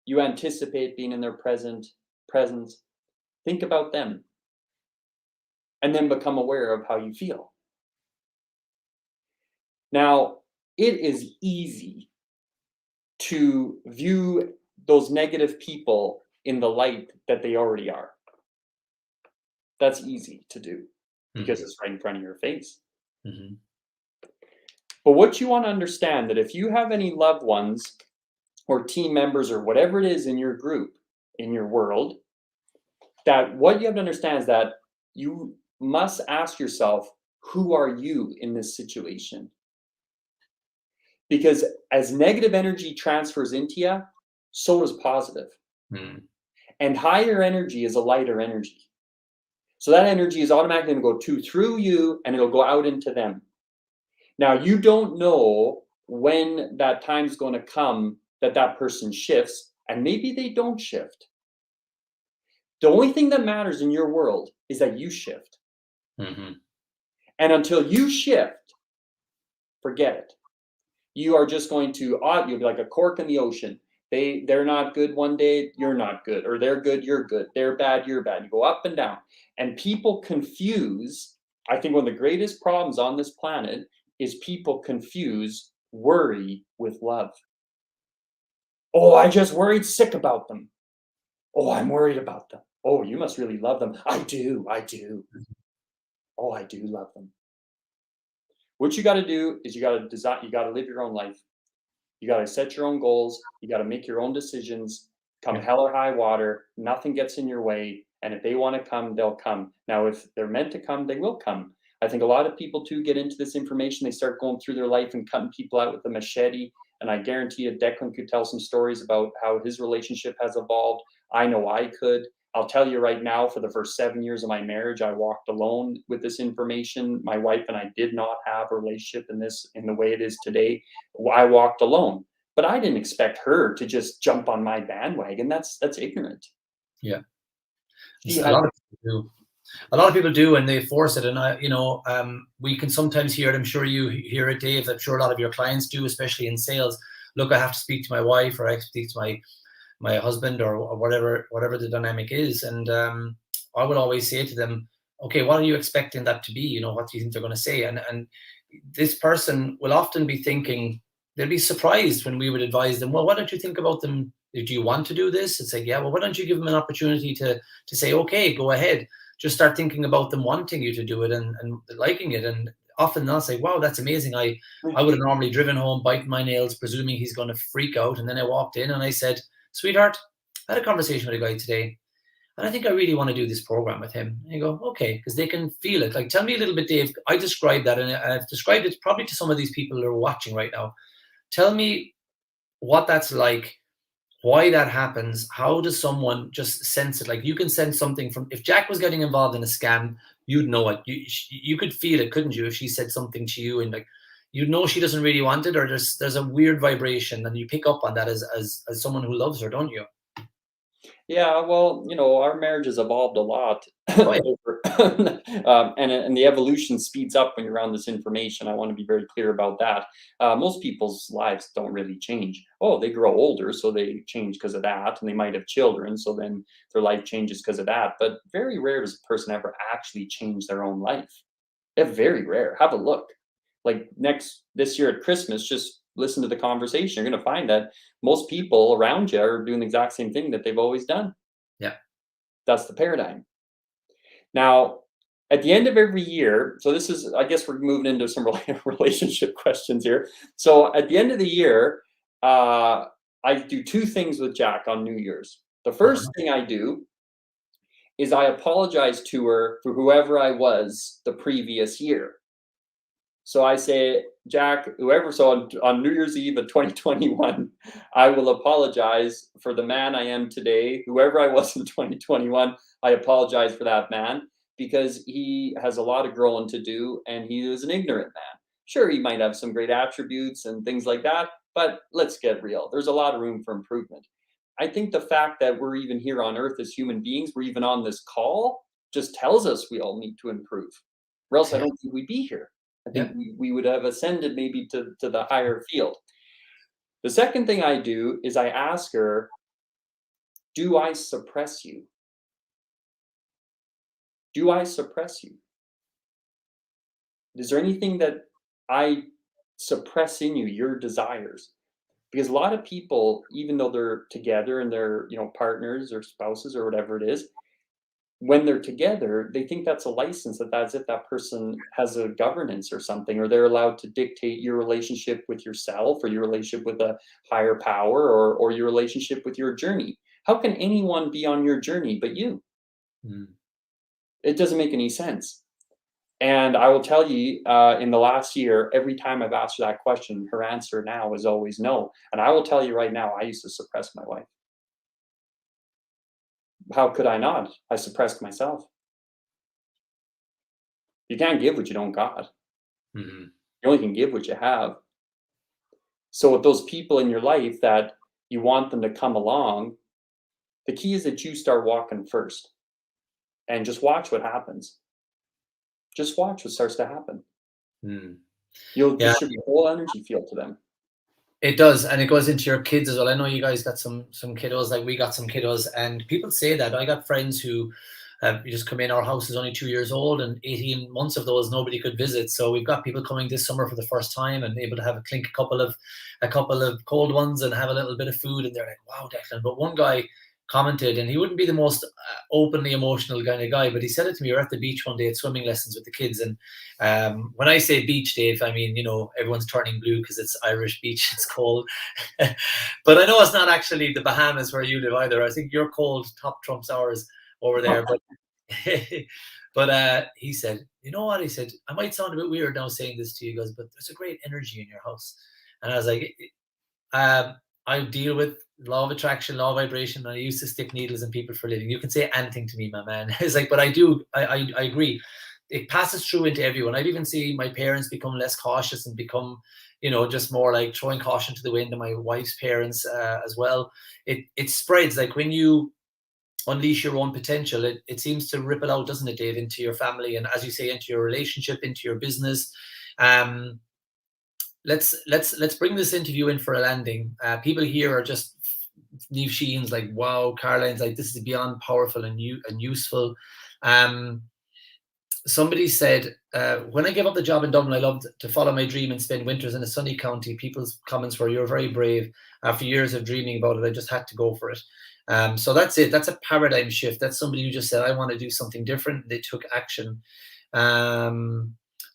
B: You anticipate being in their presence. Think about them. And then become aware of how you feel. Now, it is easy to view those negative people in the light that they already are. That's easy to do because it's right in front of your face.
A: Mm-hmm.
B: But what you want to understand, that if you have any loved ones or team members or whatever it is in your group, in your world, that what you have to understand is that you must ask yourself, who are you in this situation? Because as negative energy transfers into you, so does positive.
A: Mm.
B: And higher energy is a lighter energy. So that energy is automatically going to go through you, and it'll go out into them. Now, you don't know when that time's going to come that that person shifts, and maybe they don't shift. The only thing that matters in your world is that you shift.
A: Mm-hmm.
B: And until you shift, forget it. You are just going to, you'll be like a cork in the ocean. They're not good one day, you're not good. Or they're good, you're good. They're bad, you're bad. You go up and down. And people confuse, I think one of the greatest problems on this planet is people confuse worry with love. Oh, I just worried sick about them. Oh, I'm worried about them. Oh, you must really love them. I do. Oh, I do love them. What you got to do is you got to design, you got to live your own life. You got to set your own goals. You got to make your own decisions. Come
A: Yeah.
B: hell or high water, nothing gets in your way. And if they want to come, they'll come. Now, if they're meant to come, they will come. I think a lot of people too get into this information. They start going through their life and cutting people out with a machete. And I guarantee you, Declan could tell some stories about how his relationship has evolved. I know I could. I'll tell you right now, for the first 7 years of my marriage, I walked alone with this information. My wife and I did not have a relationship in the way it is today. I walked alone, but I didn't expect her to just jump on my bandwagon. That's ignorant.
A: Yeah.
B: She
A: A
B: had,
A: lot of people do. A lot of people do, and they force it. And we can sometimes hear it. I'm sure you hear it, Dave. I'm sure a lot of your clients do, especially in sales. Look, I have to speak to my wife, or I have to speak to my husband, or whatever the dynamic is. And I would always say to them, okay, what are you expecting that to be? What do you think they're going to say? And this person will often be thinking, they'll be surprised when we would advise them, well, why don't you think about them? Do you want to do this? It's like, yeah, well, why don't you give them an opportunity to say, okay, go ahead. Just start thinking about them wanting you to do it and liking it. And often they'll say, wow, that's amazing. I would have normally driven home, biting my nails, presuming he's going to freak out. And then I walked in and I said, sweetheart, I had a conversation with a guy today, and I think I really want to do this program with him. And you go, okay, because they can feel it. Like, tell me a little bit, Dave. I described that, and I've described it probably to some of these people who are watching right now. Tell me what that's like, why that happens. How does someone just sense it? Like, you can sense something from, if Jack was getting involved in a scam, you'd know it. You could feel it, couldn't you? If she said something to you and like, you'd know she doesn't really want it, or there's a weird vibration, and you pick up on that as someone who loves her, don't you?
B: yeah, well, our marriage has evolved a lot
A: Oh yeah.
B: over, and the evolution speeds up when you're around this information. I want to be very clear about that. Most people's lives don't really change. Oh, they grow older, so they change because of that, and they might have children, so then their life changes because of that. But very rare does a person ever actually change their own life. Yeah, very rare. Have a look. Like this year at Christmas, just listen to the conversation. You're going to find that most people around you are doing the exact same thing that they've always done.
A: Yeah.
B: That's the paradigm. Now, at the end of every year, so this is, I guess we're moving into some relationship questions here. So at the end of the year, I do two things with Jack on New Year's. The first
A: Uh-huh.
B: thing I do is I apologize to her for whoever I was the previous year. So I say, Jack, whoever, so on New Year's Eve of 2021, I will apologize for the man I am today. Whoever I was in 2021, I apologize for that man, because he has a lot of growing to do and he is an ignorant man. Sure, he might have some great attributes and things like that, but let's get real. There's a lot of room for improvement. I think the fact that we're even here on earth as human beings, we're even on this call, just tells us we all need to improve. Or else I
A: Yeah.
B: don't think we'd be here. I
A: Yeah.
B: think we would have ascended maybe to the higher field. The second thing I do is I ask her, do I suppress you? Do I suppress you? Is there anything that I suppress in you, your desires? Because a lot of people, even though they're together and they're, partners or spouses or whatever it is, when they're together, they think that's a license, that's if that person has a governance or something, or they're allowed to dictate your relationship with yourself, or your relationship with a higher power, or your relationship with your journey. How can anyone be on your journey but you?
A: Mm.
B: It doesn't make any sense. And I will tell you, in the last year, every time I've asked her that question, her answer now is always no. And I will tell you right now, I used to suppress my wife. how could I not? I suppressed myself. You can't give what you don't got.
A: Mm-hmm.
B: You only can give what you have. So with those people in your life that you want them to come along, the key is that you start walking first and just watch what happens. Just watch what starts to happen.
A: Mm.
B: You'll
A: Yeah,
B: distribute whole energy field to them.
A: it does, and it goes into your kids as well. I know you guys got some kiddos, like we got some kiddos, and people say that. I got friends who you just come in. Our house is only 2 years old, and 18 months of those nobody could visit. So we've got people coming this summer for the first time and able to have a couple of cold ones and have a little bit of food, and they're like, "Wow, Declan!" But one guy commented, and he wouldn't be the most openly emotional kind of guy, but he said it to me. We were at the beach one day at swimming lessons with the kids, and when I say beach, Dave, I mean, everyone's turning blue because it's Irish beach. It's cold. But I know it's not actually the Bahamas where you live either. I think your cold top trumps ours over there. But but he said, you know what? He said, I might sound a bit weird now saying this to you guys, but there's a great energy in your house. And I was like, I deal with law of attraction, law of vibration, and I used to stick needles in people for a living. You can say anything to me, my man. It's like, but I agree. It passes through into everyone. I've even seen my parents become less cautious and become, just more like throwing caution to the wind, and my wife's parents as well. It spreads, like when you unleash your own potential, it seems to ripple out, doesn't it, Dave, into your family, and as you say, into your relationship, into your business. Let's bring this interview in for a landing. People here are just Neve Sheehan's like, wow, Caroline's like, this is beyond powerful and useful. Somebody said, when I gave up the job in Dublin, I loved to follow my dream and spend winters in a sunny county. People's comments were, you're very brave. After years of dreaming about it, I just had to go for it. So that's it. That's a paradigm shift. That's somebody who just said, I want to do something different. They took action.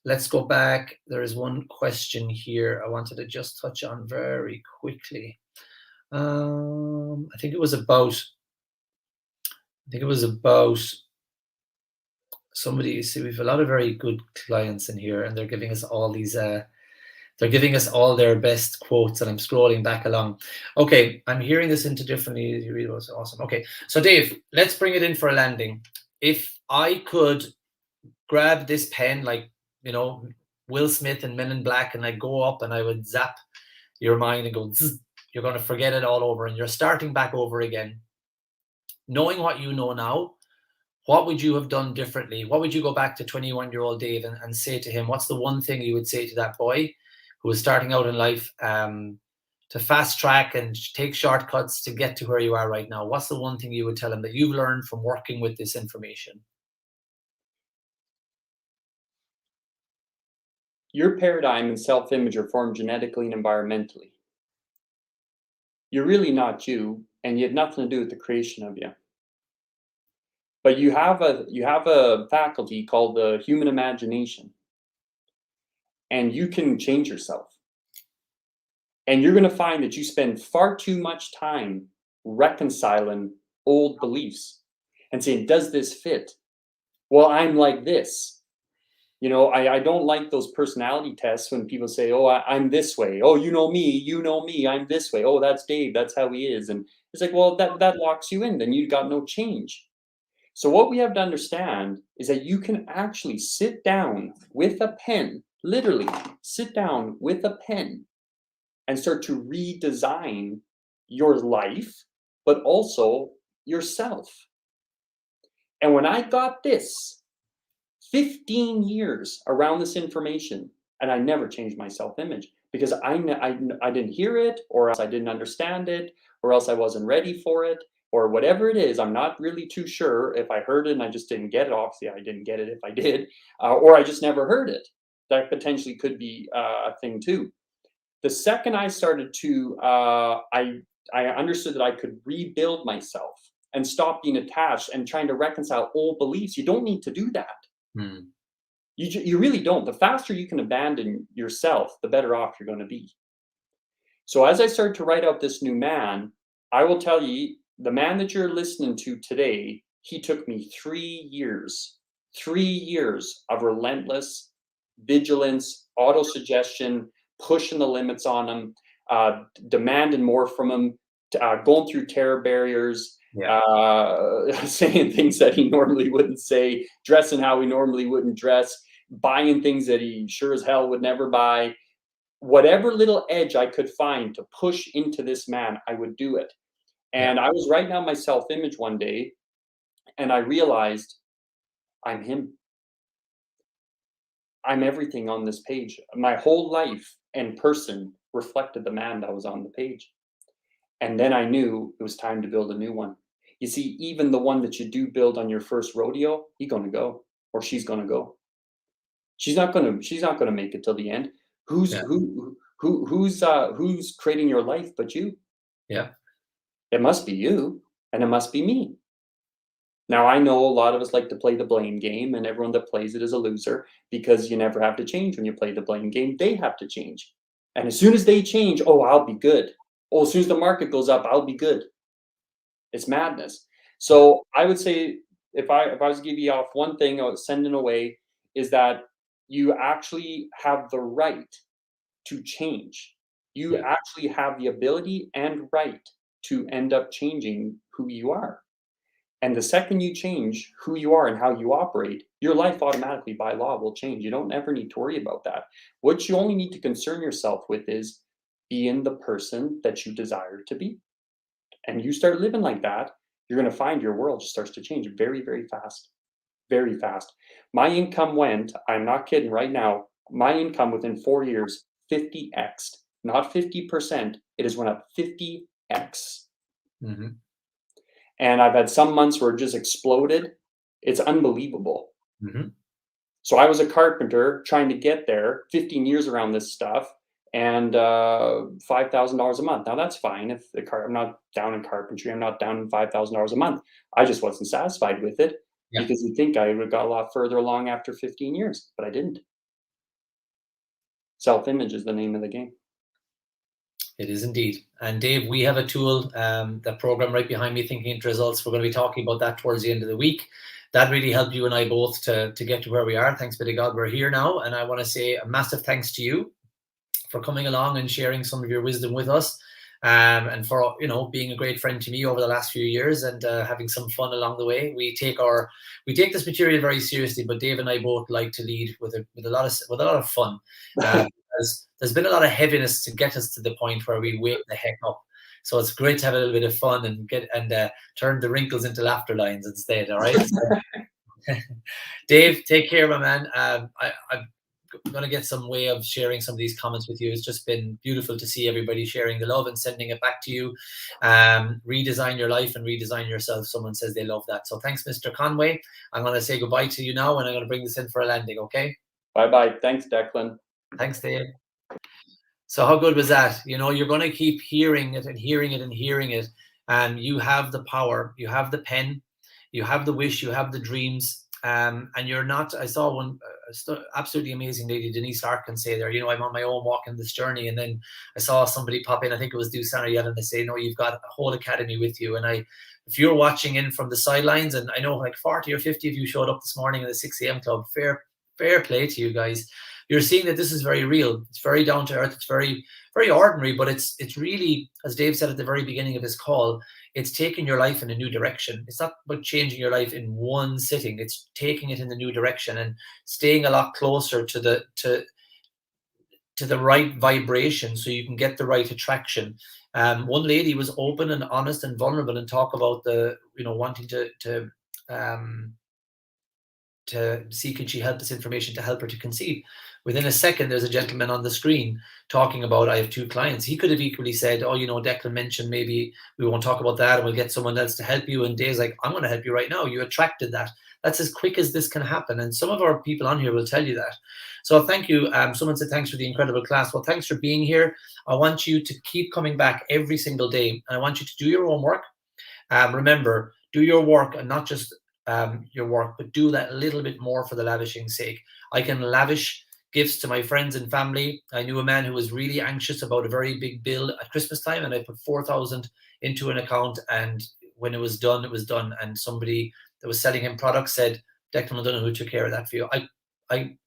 A: Let's go back. There is one question here I wanted to just touch on very quickly. I think it was about somebody. You see, we have a lot of very good clients in here, and they're giving us all these. They're giving us all their best quotes, and I'm scrolling back along. Okay, I'm hearing this into differently. It was awesome. Okay, so Dave, let's bring it in for a landing. If I could grab this pen, like Will Smith and Men in Black, and I go up and I would zap your mind and go, zzz, you're going to forget it all over, and you're starting back over again. Knowing what you know now, what would you have done differently? What would you go back to 21-year-old Dave and say to him? What's the one thing you would say to that boy who was starting out in life to fast track and take shortcuts to get to where you are right now? What's the one thing you would tell him that you've learned from working with this information?
B: Your paradigm and self-image are formed genetically and environmentally. You're really not you, and you had nothing to do with the creation of you. But you have a faculty called the human imagination, and you can change yourself. And you're going to find that you spend far too much time reconciling old beliefs and saying, does this fit? Well, I'm like this. I don't like those personality tests when people say, oh, I'm this way. Oh, you know me, I'm this way. Oh, that's Dave, that's how he is. And it's like, well, that locks you in. Then you got no change. So what we have to understand is that you can actually sit down with a pen, literally sit down with a pen and start to redesign your life, but also yourself. And when I got this, 15 years around this information, and I never changed my self-image because I didn't hear it, or else I didn't understand it, or else I wasn't ready for it, or whatever it is. I'm not really too sure if I heard it and I just didn't get it. Obviously, I didn't get it if I did, or I just never heard it. That potentially could be a thing too. The second I started to, I understood that I could rebuild myself and stop being attached and trying to reconcile old beliefs. You don't need to do that.
A: Hmm.
B: You really don't. The faster you can abandon yourself, the better off you're going to be. So as I started to write out this new man, I will tell you, the man that you're listening to today, he took me 3 years of relentless vigilance, auto-suggestion, pushing the limits on him, demanding more from him, going through terror barriers,
A: Yeah.
B: saying things that he normally wouldn't say, dressing how he normally wouldn't dress, buying things that he sure as hell would never buy. Whatever little edge I could find to push into this man, I would do it.
A: Yeah.
B: And I was writing out my self-image one day, and I realized I'm him. I'm everything on this page. My whole life and person reflected the man that was on the page. And then I knew it was time to build a new one. You see, even the one that you do build on your first rodeo, he's gonna go, or she's gonna go. She's not gonna make it till the end. Who's
A: Yeah.
B: who's creating your life but you?
A: Yeah.
B: It must be you, and it must be me. Now I know a lot of us like to play the blame game, and everyone that plays it is a loser because you never have to change when you play the blame game. They have to change. And as soon as they change, oh, I'll be good. Oh, as soon as the market goes up, I'll be good. It's madness.
A: Yeah.
B: So I would say if I was to give you off one thing I was sending away is that you actually have the right to change. You
A: Yeah.
B: actually have the ability and right to end up changing who you are. And the second you change who you are and how you operate, your life automatically by law will change. You don't ever need to worry about that. What you only need to concern yourself with is being the person that you desire to be. And you start living like that, you're going to find your world just starts to change very, very fast. Very fast. My income went, I'm not kidding right now, my income within 4 years, 50x, not 50%. It has went up 50x.
A: Hmm.
B: And I've had some months where it just exploded. It's unbelievable.
A: Hmm.
B: So I was a carpenter trying to get there, 15 years around this stuff, and $5,000 a month. Now that's fine. If I'm not down in carpentry, I'm not down in $5,000 a month. I just wasn't satisfied with it
A: Yeah.
B: because you'd think I would have got a lot further along after 15 years, but I didn't. Self-image is the name of the game.
A: It is indeed. And Dave, we have a tool, that program right behind me, Thinking into Results. We're going to be talking about that towards the end of the week. That really helped you and I both to get to where we are. Thanks be to God, we're here now. And I want to say a massive thanks to you for coming along and sharing some of your wisdom with us, and for being a great friend to me over the last few years, and having some fun along the way. We take this material very seriously, but Dave and I both like to lead with a lot of fun. Because there's been a lot of heaviness to get us to the point where we wake the heck up. So it's great to have a little bit of fun and turn the wrinkles into laughter lines instead. All right. Dave, take care, my man. I'm going to get some way of sharing some of these comments with you. It's just been beautiful to see everybody sharing the love and sending it back to you. Redesign your life and redesign yourself. Someone says they love that. So thanks, Mr. Conway. I'm going to say goodbye to you now, and I'm going to bring this in for a landing, okay?
B: Bye-bye. Thanks, Declan.
A: Thanks, Dave. So how good was that? You're going to keep hearing it and hearing it and hearing it. And you have the power. You have the pen. You have the wish. You have the dreams. And you're not. I saw one absolutely amazing lady, Denise Arkin, say there, I'm on my own walking this journey. And then I saw somebody pop in, I think it was Dusan Yell, and they say, no, you've got a whole academy with you. And if you're watching in from the sidelines, and I know like 40 or 50 of you showed up this morning in the 6 a.m. club, fair play to you guys. You're seeing that this is very real. It's very down to earth. It's very, very ordinary, but it's really, as Dave said at the very beginning of this call, it's taking your life in a new direction. It's not about changing your life in one sitting. It's taking it in the new direction and staying a lot closer to the right vibration, so you can get the right attraction. One lady was open and honest and vulnerable and talk about wanting to see could she help this information to help her to conceive. Within a second, there's a gentleman on the screen talking about, I have 2 clients. He could have equally said, oh, Declan mentioned maybe we won't talk about that and we'll get someone else to help you. And Dave's like, I'm going to help you right now. You attracted that. That's as quick as this can happen. And some of our people on here will tell you that. So thank you. Someone said, thanks for the incredible class. Well, thanks for being here. I want you to keep coming back every single day. And I want you to do your homework. Remember, do your work and not just your work, but do that a little bit more for the lavishing sake. I can lavish gifts to my friends and family. I knew a man who was really anxious about a very big bill at Christmas time, and I put 4,000 into an account, and when it was done, it was done. And somebody that was selling him products said, Declan, I don't know who took care of that for you. I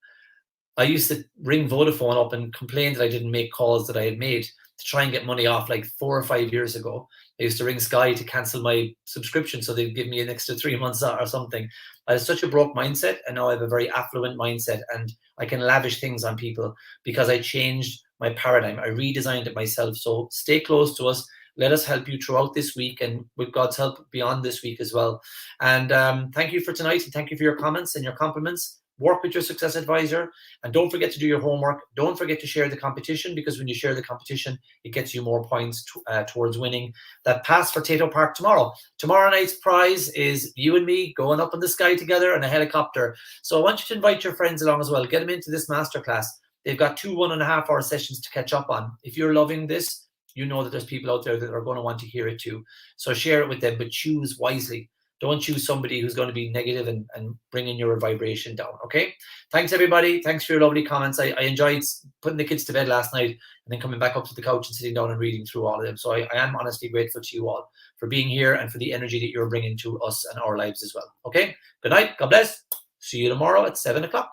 A: used to ring Vodafone up and complain that I didn't make calls that I had made. to try and get money off like 4 or 5 years ago. I used to ring Sky to cancel my subscription so they'd give me an extra 3 months or something. I had such a broke mindset, and now I have a very affluent mindset, and I can lavish things on people because I changed my paradigm. I redesigned it myself. So stay close to us. Let us help you throughout this week, and with God's help beyond this week as well. And thank you for tonight, and thank you for your comments and your compliments. Work with your success advisor, and don't forget to do your homework. Don't forget to share the competition, because when you share the competition, it gets you more points towards winning that pass for Tato Park tomorrow. Tomorrow night's prize is you and me going up in the sky together in a helicopter. So I want you to invite your friends along as well. Get them into this masterclass. They've got 2 1.5-hour sessions to catch up on. If you're loving this, you know that there's people out there that are going to want to hear it too. So share it with them, but choose wisely. Don't choose somebody who's going to be negative and bringing your vibration down, okay? Thanks, everybody. Thanks for your lovely comments. I enjoyed putting the kids to bed last night and then coming back up to the couch and sitting down and reading through all of them. So I am honestly grateful to you all for being here and for the energy that you're bringing to us and our lives as well, okay? Good night. God bless. See you tomorrow at 7 o'clock.